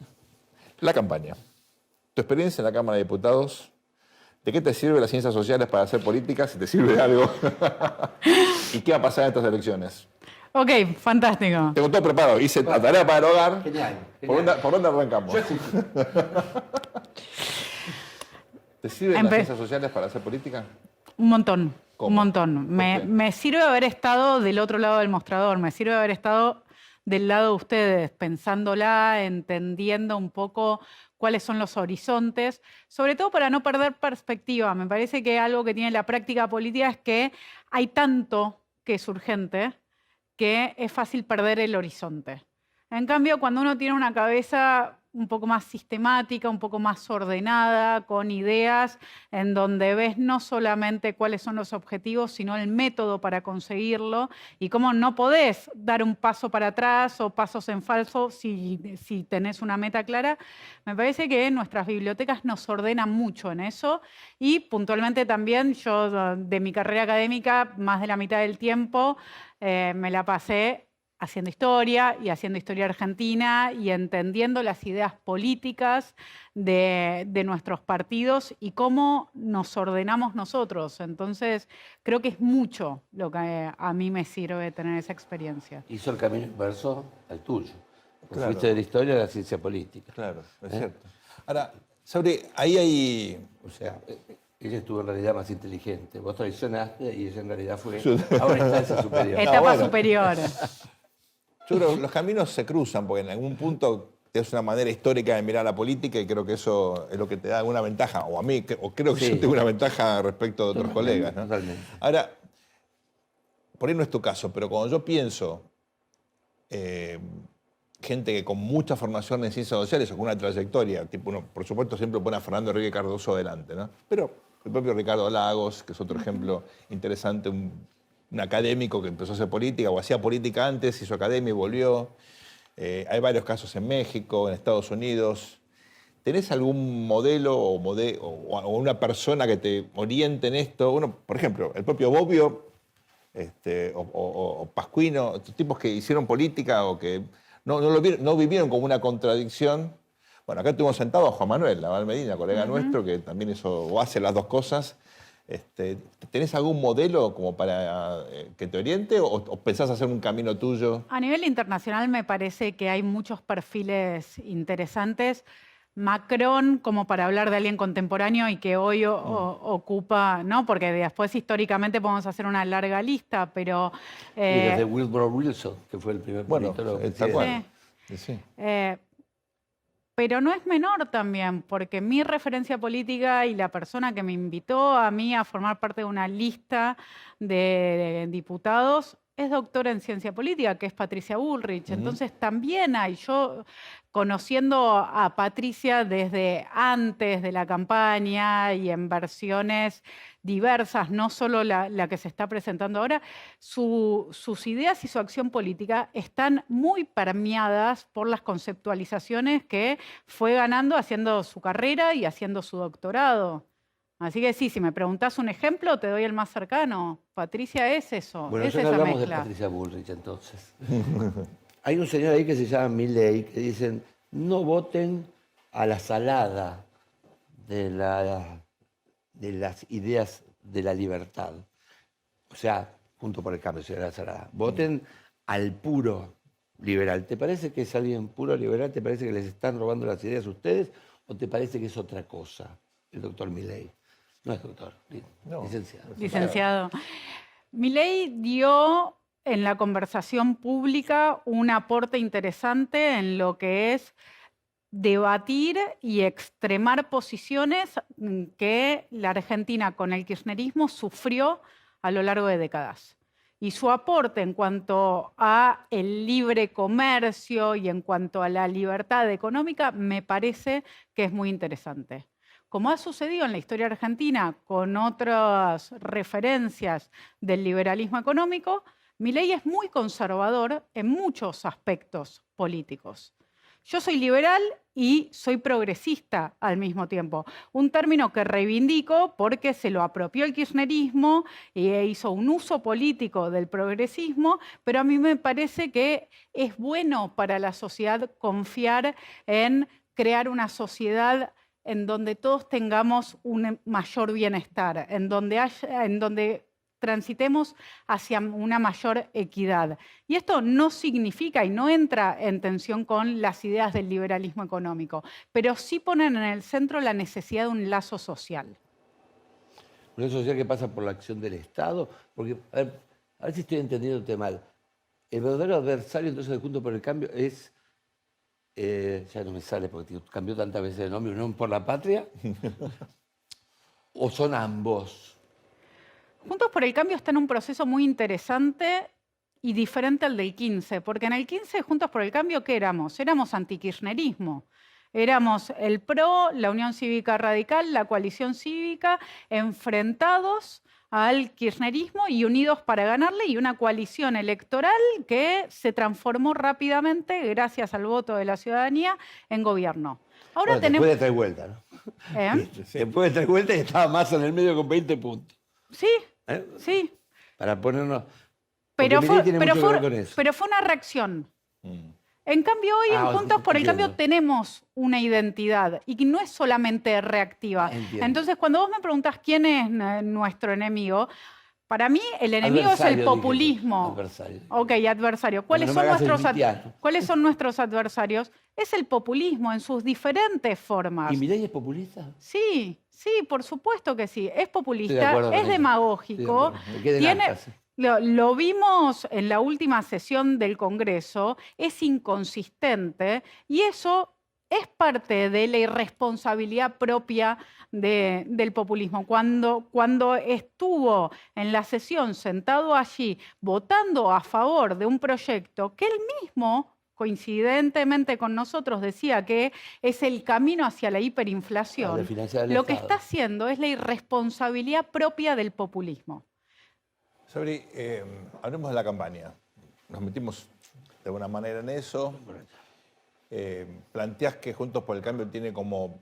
La campaña. Tu experiencia en la Cámara de Diputados. ¿De qué te sirve las ciencias sociales para hacer política? Si te sirve de algo. ¿Y qué va a pasar en estas elecciones? Ok, fantástico. Tengo todo preparado. Hice la tarea para el hogar. Genial. ¿Por dónde arrancamos? ¿Te sirven las ciencias sociales para hacer política? Un montón, ¿Cómo? un montón. ¿Por qué? Me sirve haber estado del otro lado del mostrador, me sirve haber estado del lado de ustedes, pensándola, entendiendo un poco cuáles son los horizontes, sobre todo para no perder perspectiva. Me parece que algo que tiene la práctica política es que hay tanto que es urgente que es fácil perder el horizonte. En cambio, cuando uno tiene una cabeza un poco más sistemática, un poco más ordenada, con ideas en donde ves no solamente cuáles son los objetivos, sino el método para conseguirlo y cómo no podés dar un paso para atrás o pasos en falso si tenés una meta clara. Me parece que nuestras bibliotecas nos ordenan mucho en eso y puntualmente también yo de mi carrera académica, más de la mitad del tiempo me la pasé haciendo historia y haciendo historia argentina y entendiendo las ideas políticas de nuestros partidos y cómo nos ordenamos nosotros. Entonces, creo que es mucho lo que a mí me sirve tener esa experiencia. Hizo el camino inverso al tuyo. Claro. Fuiste de la historia a la ciencia política. Claro, es cierto. Ahora, Sabri, ahí hay... O sea, ella estuvo en realidad más inteligente. Vos traicionaste y ella en realidad fue a una instancia superior. Etapa superior. Yo creo que los caminos se cruzan, porque en algún punto es una manera histórica de mirar la política y creo que eso es lo que te da alguna ventaja, o a mí, o creo que Sí. yo tengo una ventaja respecto de otros colegas, ¿no? Totalmente. Ahora, por ahí no es tu caso, pero cuando yo pienso gente que con mucha formación en ciencias sociales o con una trayectoria, tipo uno, por supuesto, siempre pone a Fernando Enrique Cardoso adelante, ¿no? Pero el propio Ricardo Lagos, que es otro ejemplo interesante, un académico que empezó a hacer política o hacía política antes, hizo academia y volvió. Hay varios casos en México, en Estados Unidos. ¿Tenés algún modelo o una persona que te oriente en esto? Bueno, por ejemplo, el propio Bobbio o Pascuino, estos tipos que hicieron política o que no vivieron como una contradicción. Bueno, acá estuvimos sentados a Juan Manuel Laval Medina, colega nuestro, que también hace las dos cosas. ¿Tenés algún modelo como para que te oriente o pensás hacer un camino tuyo? A nivel internacional me parece que hay muchos perfiles interesantes. Macron, como para hablar de alguien contemporáneo y que hoy ocupa, ¿no? Porque después históricamente podemos hacer una larga lista, pero... Y desde Woodrow Wilson, que fue el primer politólogo. Tal cual. Sí. Pero no es menor también, porque mi referencia política y la persona que me invitó a mí a formar parte de una lista de diputados es doctora en ciencia política, que es Patricia Bullrich. Entonces también hay, yo conociendo a Patricia desde antes de la campaña y en versiones diversas, no solo la que se está presentando ahora, sus ideas y su acción política están muy permeadas por las conceptualizaciones que fue ganando haciendo su carrera y haciendo su doctorado. Así que sí, si me preguntás un ejemplo, te doy el más cercano. Patricia es eso, Bueno, es ya que esa hablamos mezcla. de Patricia Bullrich, entonces. Hay un señor ahí que se llama Milei, que dicen, no voten a la salada de las ideas de la libertad. O sea, junto por el cambio, señora Salada. Voten al puro liberal. ¿Te parece que es alguien puro liberal? ¿Te parece que les están robando las ideas a ustedes? ¿O te parece que es otra cosa, el doctor Milei? No es doctor, licenciado. Licenciado. Milei dio en la conversación pública un aporte interesante en lo que es debatir y extremar posiciones que la Argentina con el kirchnerismo sufrió a lo largo de décadas. Y su aporte en cuanto a el libre comercio y en cuanto a la libertad económica me parece que es muy interesante. Como ha sucedido en la historia argentina con otras referencias del liberalismo económico, Milei es muy conservador en muchos aspectos políticos. Yo soy liberal y soy progresista al mismo tiempo. Un término que reivindico porque se lo apropió el kirchnerismo e hizo un uso político del progresismo, pero a mí me parece que es bueno para la sociedad confiar en crear una sociedad en donde todos tengamos un mayor bienestar, en donde transitemos hacia una mayor equidad. Y esto no significa y no entra en tensión con las ideas del liberalismo económico, pero sí ponen en el centro la necesidad de un lazo social. ¿Una sociedad que pasa por la acción del Estado? Porque, a ver si estoy entendiéndote mal. El verdadero adversario entonces de Juntos por el Cambio es... ya no me sale porque cambió tantas veces de nombre, ¿Unión por la Patria? ¿O son ambos? Juntos por el Cambio está en un proceso muy interesante y diferente al del 15, porque en el 15, Juntos por el Cambio, ¿qué éramos? Éramos antikirchnerismo. Éramos el PRO, la Unión Cívica Radical, la coalición cívica, enfrentados al kirchnerismo y unidos para ganarle, y una coalición electoral que se transformó rápidamente, gracias al voto de la ciudadanía, en gobierno. Ahora Bueno, tenemos... después de 3 vueltas, ¿no? Después de 3 vueltas estaba Massa en el medio con 20 puntos. Sí, sí. Para ponernos... Pero Milei fue, tiene pero, mucho que fue, ver con eso. pero fue una reacción. En cambio, hoy en Juntos por el Cambio tenemos una identidad y que no es solamente reactiva. Entiendo. Entonces, cuando vos me preguntás quién es nuestro enemigo, Para mí, el enemigo es el Adversario, populismo. dije yo. Adversario. Ok, adversario. ¿Cuáles, No me son hagas el nuestros militiano. ¿Cuáles son nuestros adversarios? Es el populismo en sus diferentes formas. ¿Y Milei es populista? Sí, sí, por supuesto que sí. Es Estoy de populista, acuerdo con es eso. demagógico. Estoy de acuerdo. Me quedé en Tiene, alta, sí. lo vimos en la última sesión del Congreso, es inconsistente y eso es parte de la irresponsabilidad propia del populismo. Cuando estuvo en la sesión sentado allí votando a favor de un proyecto que él mismo, coincidentemente con nosotros, decía que es el camino hacia la hiperinflación, de financiar el lo que Estado. está haciendo es la irresponsabilidad propia del populismo. Sabri, hablemos de la campaña. Nos metimos de alguna manera en eso. Planteás que Juntos por el Cambio tiene como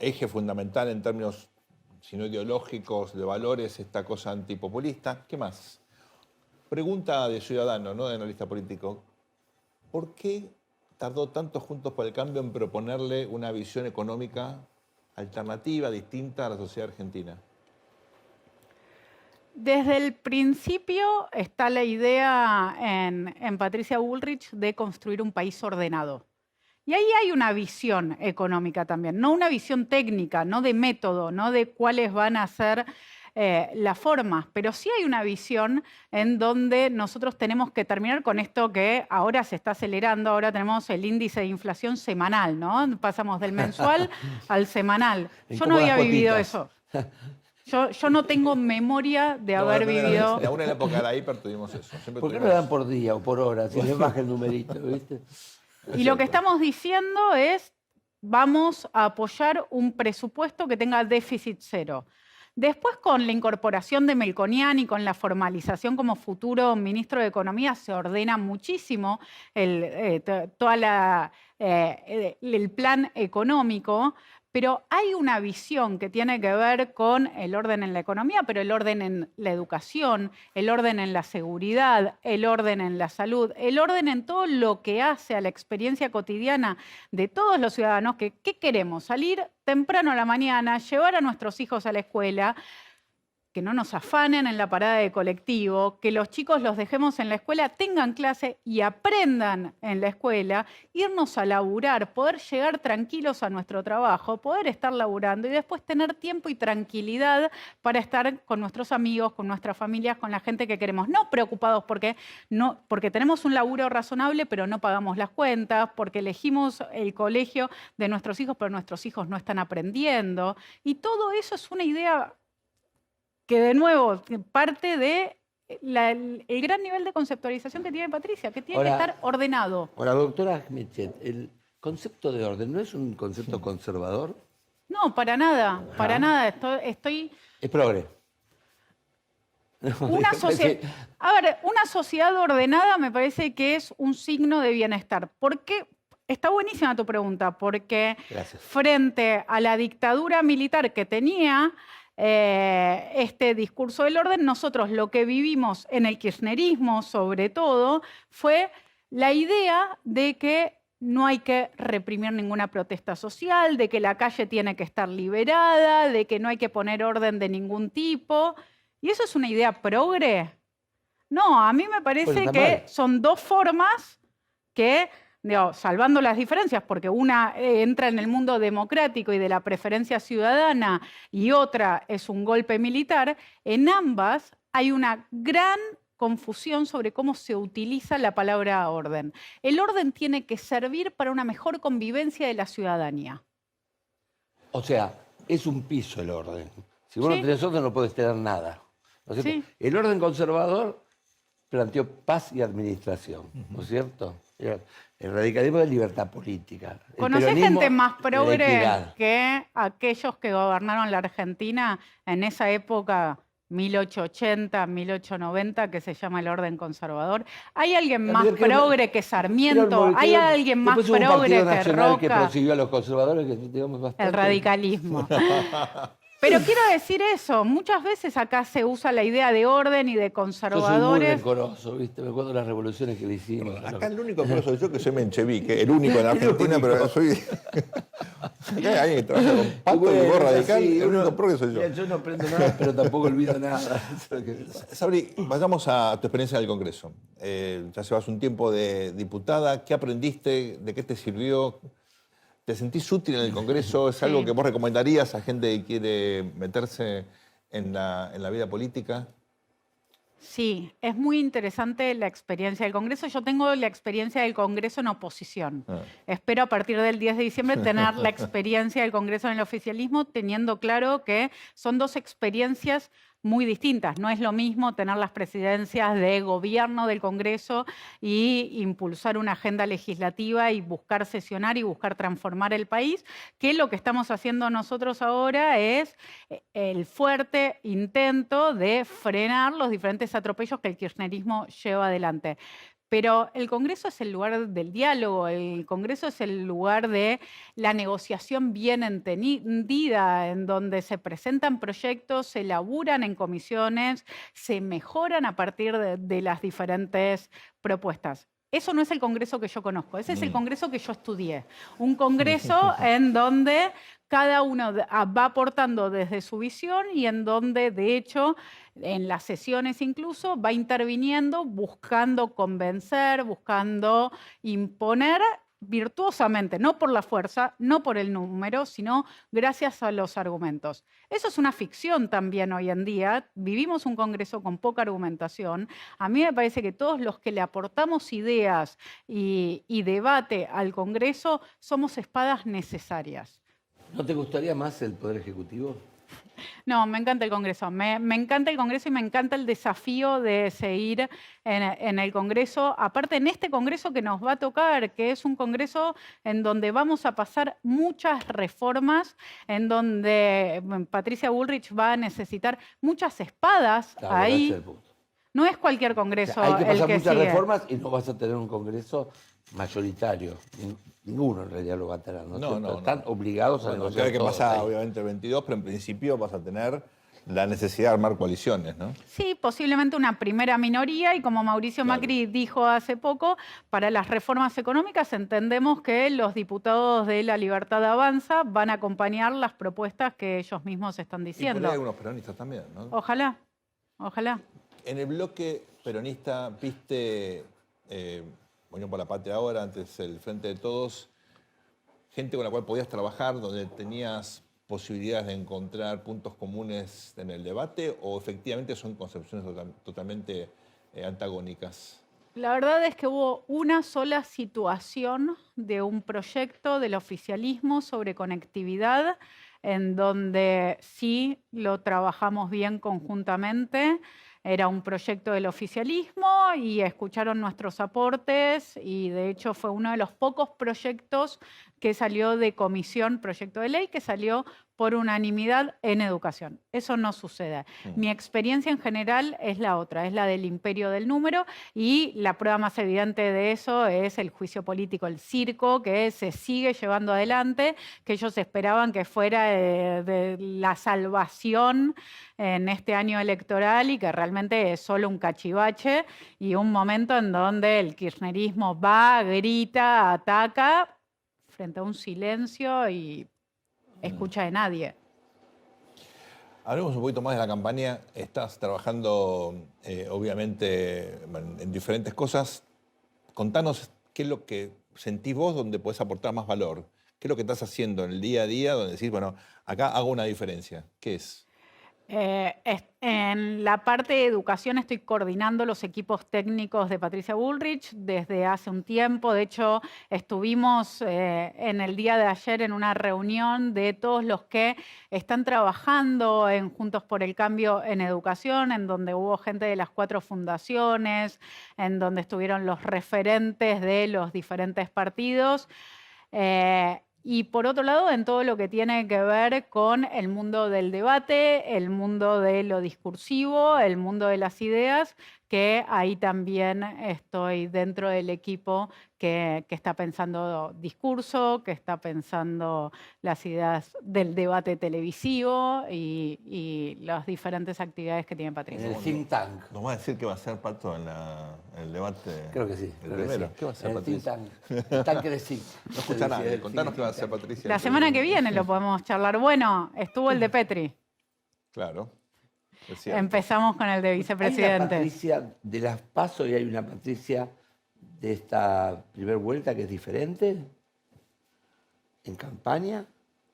eje fundamental en términos, si no ideológicos, de valores, esta cosa antipopulista. ¿Qué más? Pregunta de ciudadano, no de analista político. ¿Por qué tardó tanto Juntos por el Cambio en proponerle una visión económica alternativa, distinta a la sociedad argentina? Desde el principio está la idea en Patricia Bullrich de construir un país ordenado. Y ahí hay una visión económica también, no una visión técnica, no de método, no de cuáles van a ser las formas, pero sí hay una visión en donde nosotros tenemos que terminar con esto que ahora se está acelerando, ahora tenemos el índice de inflación semanal, ¿no? Pasamos del mensual al semanal. Yo no había vivido eso. Yo no tengo memoria de haber vivido... Aún en la época de la hiper tuvimos eso. Siempre ¿Por qué no tuvimos le dan por día o por hora? Si le baja el numerito, ¿viste? Y lo que estamos diciendo es, vamos a apoyar un presupuesto que tenga déficit cero. Después, con la incorporación de Melconian y con la formalización como futuro ministro de Economía, se ordena muchísimo el plan económico, pero hay una visión que tiene que ver con el orden en la economía, pero el orden en la educación, el orden en la seguridad, el orden en la salud, el orden en todo lo que hace a la experiencia cotidiana de todos los ciudadanos. ¿Qué queremos? Salir temprano a la mañana, llevar a nuestros hijos a la escuela, que no nos afanen en la parada de colectivo, que los chicos los dejemos en la escuela, tengan clase y aprendan en la escuela, irnos a laburar, poder llegar tranquilos a nuestro trabajo, poder estar laburando y después tener tiempo y tranquilidad para estar con nuestros amigos, con nuestras familias, con la gente que queremos. No preocupados porque tenemos un laburo razonable, pero no pagamos las cuentas, porque elegimos el colegio de nuestros hijos, pero nuestros hijos no están aprendiendo. Y todo eso es una idea que de nuevo parte de el gran nivel de conceptualización que tiene Patricia, que tiene que estar ordenado. Ahora, doctora Schmidt, ¿el concepto de orden no es un concepto conservador? No, para nada, para nada. Estoy Es progre. A ver, una sociedad ordenada me parece que es un signo de bienestar. ¿Por qué? Está buenísima tu pregunta, porque Gracias. frente a la dictadura militar que tenía este discurso del orden, nosotros lo que vivimos en el kirchnerismo, sobre todo, fue la idea de que no hay que reprimir ninguna protesta social, de que la calle tiene que estar liberada, de que no hay que poner orden de ningún tipo. ¿Y eso es una idea progre? No, a mí me parece que son dos formas que, digo, salvando las diferencias, porque una entra en el mundo democrático y de la preferencia ciudadana y otra es un golpe militar, en ambas hay una gran confusión sobre cómo se utiliza la palabra orden. El orden tiene que servir para una mejor convivencia de la ciudadanía. O sea, es un piso el orden. Si vos no tenés orden, no podés tener nada. ¿No es cierto? El orden conservador planteó paz y administración, ¿no es cierto? El radicalismo es libertad política. ¿Conocés gente más progre que aquellos que gobernaron la Argentina en esa época, 1880, 1890, que se llama el orden conservador? ¿Hay alguien más progre que Sarmiento? ¿Hay alguien más progre que Roca? Que prosiguió a los conservadores, que digamos bastante. El radicalismo. Pero quiero decir eso, muchas veces acá se usa la idea de orden y de Yo soy muy conservadores. rencoroso, ¿viste? Me acuerdo de las revoluciones que le hicimos. Acá el único pro soy yo, que soy menchevique, el único en Argentina, pero soy... Acá hay alguien que trabaja con pato y Bueno, gorra es radical, así, el único uno- pro que soy yo. Mira, yo no aprendo nada, pero tampoco olvido nada. Sabri, vayamos a tu experiencia en el Congreso. Ya llevas un tiempo de diputada. ¿Qué aprendiste? ¿De qué te sirvió? ¿Te sentís útil en el Congreso? ¿Es algo Sí. que vos recomendarías a gente que quiere meterse en la vida política? Sí, es muy interesante la experiencia del Congreso. Yo tengo la experiencia del Congreso en oposición. Ah. Espero a partir del 10 de diciembre tener la experiencia del Congreso en el oficialismo, teniendo claro que son dos experiencias muy distintas. No es lo mismo tener las presidencias de gobierno del Congreso y impulsar una agenda legislativa y buscar sesionar y buscar transformar el país, que lo que estamos haciendo nosotros ahora es el fuerte intento de frenar los diferentes atropellos que el kirchnerismo lleva adelante. Pero el Congreso es el lugar del diálogo, el Congreso es el lugar de la negociación bien entendida, en donde se presentan proyectos, se elaboran en comisiones, se mejoran a partir de las diferentes propuestas. Eso no es el Congreso que yo conozco, ese es el Congreso que yo estudié. Un Congreso en donde cada uno va aportando desde su visión y en donde, de hecho, en las sesiones incluso, va interviniendo, buscando convencer, buscando imponer virtuosamente, no por la fuerza, no por el número, sino gracias a los argumentos. Eso es una ficción también hoy en día. Vivimos un Congreso con poca argumentación. A mí me parece que todos los que le aportamos ideas y debate al Congreso somos espadas necesarias. ¿No te gustaría más el Poder Ejecutivo? No, me encanta el Congreso. Me encanta el Congreso y me encanta el desafío de seguir en el Congreso. Aparte, en este Congreso que nos va a tocar, que es un Congreso en donde vamos a pasar muchas reformas, en donde Patricia Bullrich va a necesitar muchas espadas Claro, ahí. ese es el punto. No es cualquier O Congreso sea, hay que el pasar que muchas sigue. reformas y no vas a tener un Congreso mayoritario. Ninguno en realidad lo va a tener. ¿No? es No, cierto? no, no. Están obligados a Bueno, negociar hay que todos pasar, ahí. obviamente, el 22, pero en principio vas a tener la necesidad de armar coaliciones, ¿no? Sí, posiblemente una primera minoría y como Mauricio Claro. Macri dijo hace poco, para las reformas económicas entendemos que los diputados de La Libertad Avanza van a acompañar las propuestas que ellos mismos están Y por ahí diciendo. algunos peronistas también, ¿no? Ojalá, ojalá. En el bloque peronista, viste, Unión por la Patria ahora, antes el Frente de Todos, gente con la cual podías trabajar, donde tenías posibilidades de encontrar puntos comunes en el debate, o efectivamente son concepciones totalmente antagónicas? La verdad es que hubo una sola situación de un proyecto del oficialismo sobre conectividad en donde sí lo trabajamos bien conjuntamente. Era un proyecto del oficialismo y escucharon nuestros aportes y de hecho fue uno de los pocos proyectos que salió de comisión, proyecto de ley, que salió por unanimidad en educación. Eso no sucede. Mi experiencia en general es la otra, es la del imperio del número y la prueba más evidente de eso es el juicio político, el circo que se sigue llevando adelante, que ellos esperaban que fuera de la salvación en este año electoral y que realmente es solo un cachivache y un momento en donde el kirchnerismo va, grita, ataca frente a un silencio y escucha de nadie. Hablemos un poquito más de la campaña. Estás trabajando, obviamente, en diferentes cosas. Contanos qué es lo que sentís vos donde podés aportar más valor. ¿Qué es lo que estás haciendo en el día a día donde decís, bueno, acá hago una diferencia? ¿Qué es? En la parte de educación estoy coordinando los equipos técnicos de Patricia Bullrich desde hace un tiempo. De hecho, estuvimos en el día de ayer en una reunión de todos los que están trabajando en Juntos por el Cambio en educación, en donde hubo gente de las 4 fundaciones, en donde estuvieron los referentes de los diferentes partidos. Y por otro lado, en todo lo que tiene que ver con el mundo del debate, el mundo de lo discursivo, el mundo de las ideas, que ahí también estoy dentro del equipo que está pensando discurso, que está pensando las ideas del debate televisivo y las diferentes actividades que tiene En Patricia. el think tank. ¿Nos va a decir qué va a hacer Pato en el debate? Creo que sí. El creo que primero. sí. ¿Qué va a hacer En el think Patricia? tank. El tanque de sí. No escucha a nadie. Contanos qué va a hacer Patricia. La semana que viene lo podemos charlar. Bueno, estuvo el de Petri. Claro. Es cierto. Empezamos con el de Hay una vicepresidente. Patricia de las PASO y hay una Patricia de esta primera vuelta que es diferente en campaña.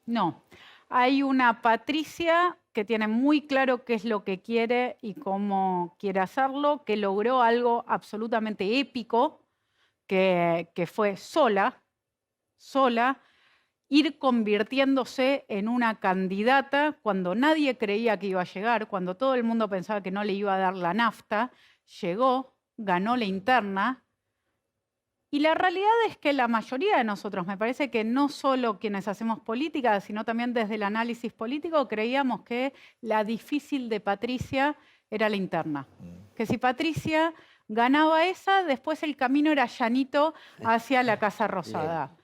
No, hay una Patricia que tiene muy claro qué es lo que quiere y cómo quiere hacerlo, que logró algo absolutamente épico, que fue sola, ir convirtiéndose en una candidata cuando nadie creía que iba a llegar, cuando todo el mundo pensaba que no le iba a dar la nafta, llegó, ganó la interna. Y la realidad es que la mayoría de nosotros, me parece que no solo quienes hacemos política, sino también desde el análisis político, creíamos que la difícil de Patricia era la interna. Que si Patricia ganaba esa, después el camino era llanito hacia la Casa Rosada.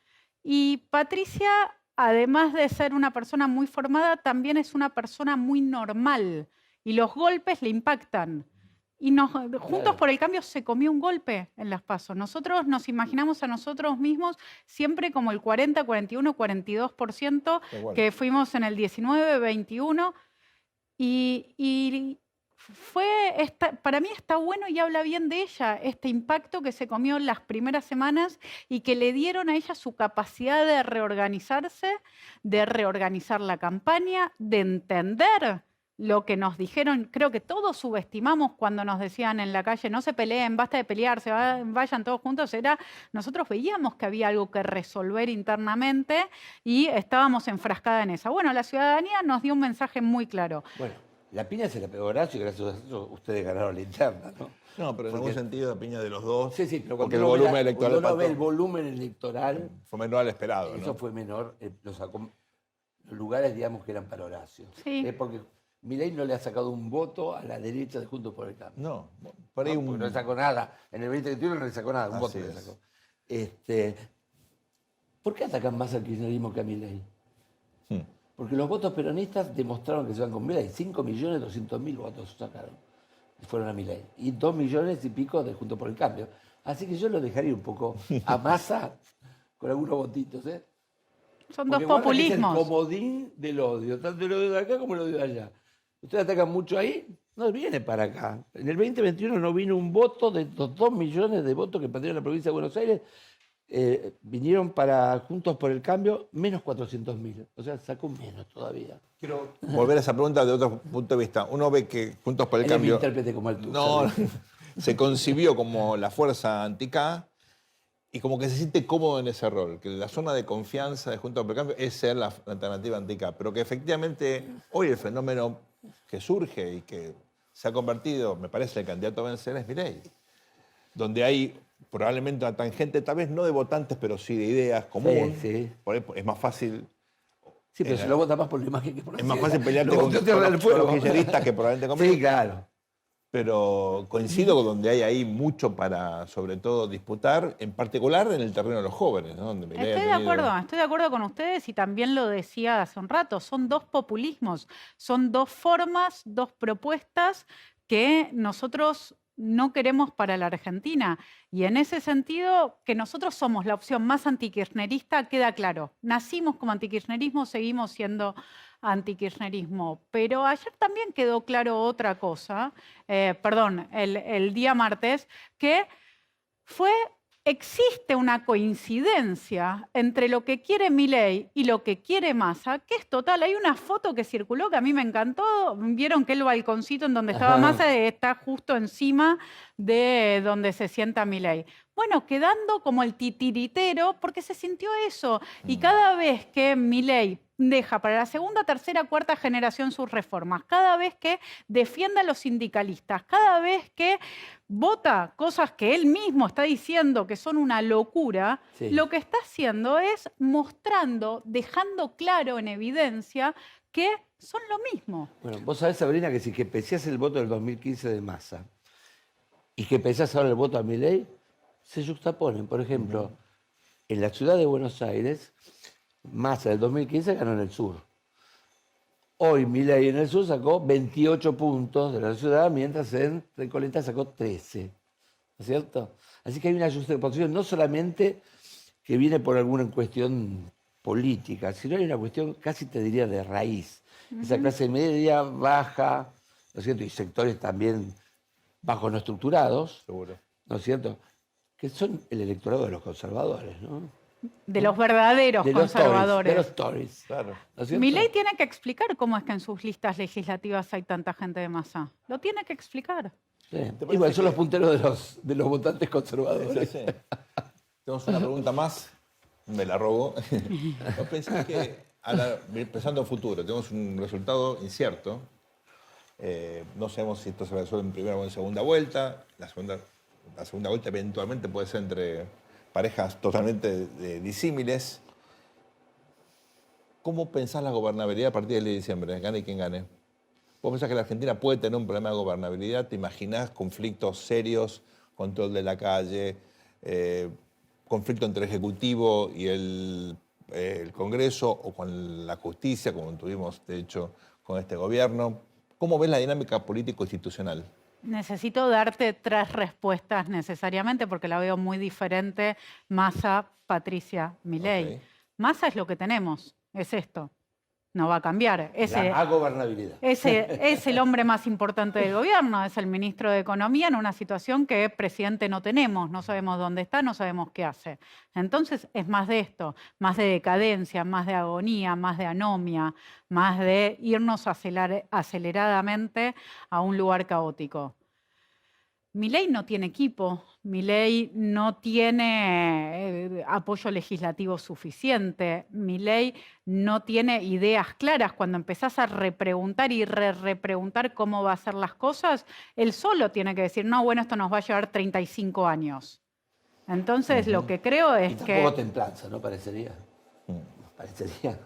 Y Patricia, además de ser una persona muy formada, también es una persona muy normal. Y los golpes le impactan. Y Juntos por el Cambio se comió un golpe en las PASO. Nosotros nos imaginamos a nosotros mismos siempre como el 40, 41, 42% que fuimos en el 19, 21. Y para mí está bueno y habla bien de ella, este impacto que se comió en las primeras semanas y que le dieron a ella su capacidad de reorganizarse, de reorganizar la campaña, de entender lo que nos dijeron. Creo que todos subestimamos cuando nos decían en la calle, no se peleen, basta de pelearse, vayan todos juntos. Nosotros veíamos que había algo que resolver internamente y estábamos enfrascadas en esa. Bueno, la ciudadanía nos dio un mensaje muy claro. Bueno, la piña se la pegó Horacio y gracias a eso ustedes ganaron la interna, ¿no? No, pero en algún sentido la piña de los dos. Sí, pero porque el volumen electoral cuando uno ve el volumen electoral, fue menor al esperado, eso ¿no? fue menor. Los lugares, digamos, que eran para Horacio. Sí. Es porque Milei no le ha sacado un voto a la derecha de Juntos por el Cambio. No, por ahí No le sacó nada. En el 2021 no le sacó nada, un voto Así le es. sacó. ¿Por qué atacan más al kirchnerismo que a Milei? Porque los votos peronistas demostraron que se van con Milei. 5.200.000 votos sacaron. Y fueron a Milei. Y 2 millones y pico de Juntos por el Cambio. Así que yo lo dejaría un poco a Massa con algunos votitos, ¿eh? Son Porque dos guarda que es populismos. el comodín del odio, tanto el odio de acá como el odio de allá. Ustedes atacan mucho ahí, no viene para acá. En el 2021 no vino un voto de los 2 millones de votos que perdieron la provincia de Buenos Aires. Vinieron para Juntos por el Cambio menos 400.000. O sea, sacó menos todavía. Quiero volver a esa pregunta de otro punto de vista. Uno ve que Juntos por el Él es mi Cambio intérprete como el tuyo. no, se concibió como la fuerza anti-K y como que se siente cómodo en ese rol, que la zona de confianza de Juntos por el Cambio es ser la alternativa anti-K, pero que efectivamente hoy el fenómeno que surge y que se ha convertido, me parece, el candidato a vencer es Milei, donde hay probablemente una tangente, tal vez no de votantes, pero sí de ideas comunes. Sí. Por ahí es más fácil. Sí, pero se lo vota más por la imagen que por la Es más ciudad. fácil pelearte Lo con votó Tierra del los Fuego. kirchneristas que probablemente conmigo. Sí, claro. Pero coincido con donde hay ahí mucho para, sobre todo, disputar, en particular en el terreno de los jóvenes, ¿no? Donde Milei ha Estoy de tenido- acuerdo con ustedes y también lo decía hace un rato, son dos populismos, son dos formas, dos propuestas que nosotros no queremos para la Argentina. Y en ese sentido, que nosotros somos la opción más antikirchnerista, queda claro. Nacimos como antikirchnerismo, seguimos siendo antikirchnerismo. Pero ayer también quedó claro otra cosa, el día martes, que existe una coincidencia entre lo que quiere Milei y lo que quiere Massa, que es total. Hay una foto que circuló que a mí me encantó. Vieron que el balconcito en donde estaba Massa está justo encima de donde se sienta Milei. Bueno, quedando como el titiritero, porque se sintió eso. Y cada vez que Milei deja para la segunda, tercera, cuarta generación sus reformas, cada vez que defiende a los sindicalistas, cada vez que vota cosas que él mismo está diciendo que son una locura, Sí. lo que está haciendo es mostrando, dejando claro en evidencia que son lo mismo. Bueno, vos sabés, Sabrina, que si que pesías el voto del 2015 de Massa y que pensás ahora el voto a Milei, se juxtaponen. Por ejemplo, en la ciudad de Buenos Aires, Massa del 2015 ganó en el sur. Hoy Milei en el sur sacó 28 puntos de la ciudad, mientras en Recoleta sacó 13. ¿No es cierto? Así que hay una juxtaposición no solamente que viene por alguna cuestión política, sino hay una cuestión casi te diría de raíz. Esa clase media baja, ¿no es cierto? Y sectores también bajos no estructurados, Seguro. ¿no es cierto? Que son el electorado de los conservadores, ¿no? De los verdaderos De los conservadores. Tories, de los Tories. Claro. ¿No es cierto? Milei tiene que explicar cómo es que en sus listas legislativas hay tanta gente de Massa. Lo tiene que explicar. Sí. parece Igual son que- los punteros de los votantes conservadores. Sí, sí. Tenemos una pregunta más, me la robo. ¿No pensás que, ahora, pensando en futuro, tenemos un resultado incierto? No sabemos si esto se resuelve en primera o en segunda vuelta. La segunda vuelta eventualmente puede ser entre parejas totalmente disímiles. ¿Cómo pensás la gobernabilidad a partir del 10 de diciembre? Gane quien gane. ¿Vos pensás que la Argentina puede tener un problema de gobernabilidad? ¿Te imaginás conflictos serios, control de la calle, conflicto entre el Ejecutivo y el Congreso o con la justicia, como tuvimos, de hecho, con este gobierno? ¿Cómo ves la dinámica político-institucional? Necesito darte 3 respuestas necesariamente porque la veo muy diferente Massa, Patricia, Milei. Ok. Massa es lo que tenemos, es esto. No va a cambiar. La agobernabilidad. Ese es el hombre más importante del gobierno, es el ministro de Economía en una situación que presidente no tenemos, no sabemos dónde está, no sabemos qué hace. Entonces es más de esto, más de decadencia, más de agonía, más de anomia, más de irnos aceleradamente a un lugar caótico. Milei no tiene equipo, Milei no tiene apoyo legislativo suficiente, Milei no tiene ideas claras. Cuando empezás a repreguntar y repreguntar cómo va a hacer las cosas, él solo tiene que decir, no, bueno, esto nos va a llevar 35 años. Entonces, lo que creo Y es tampoco que... templanza, ¿no? Parecería. Parecería.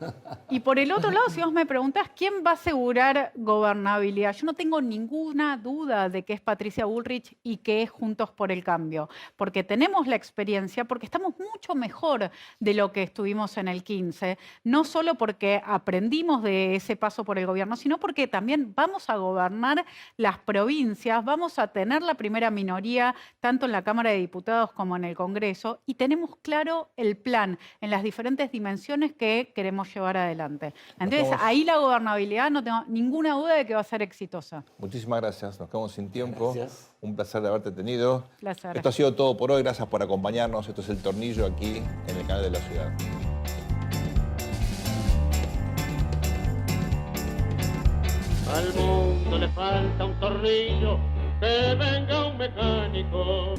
Y por el otro lado, si vos me preguntás quién va a asegurar gobernabilidad, yo no tengo ninguna duda de que es Patricia Bullrich y que es Juntos por el Cambio, porque tenemos la experiencia, porque estamos mucho mejor de lo que estuvimos en el 15, no solo porque aprendimos de ese paso por el gobierno, sino porque también vamos a gobernar las provincias, vamos a tener la primera minoría tanto en la Cámara de Diputados como en el Congreso y tenemos claro el plan en las diferentes dimensiones que queremos llevar adelante. Entonces, vamos. ahí la gobernabilidad no tengo ninguna duda de que va a ser exitosa. Muchísimas gracias. Nos quedamos sin tiempo. Gracias. Un placer de haberte tenido. Placer. Esto ha sido todo por hoy. Gracias por acompañarnos. Esto es El Tornillo aquí en el canal de la ciudad. Al mundo le falta un tornillo, que venga un mecánico.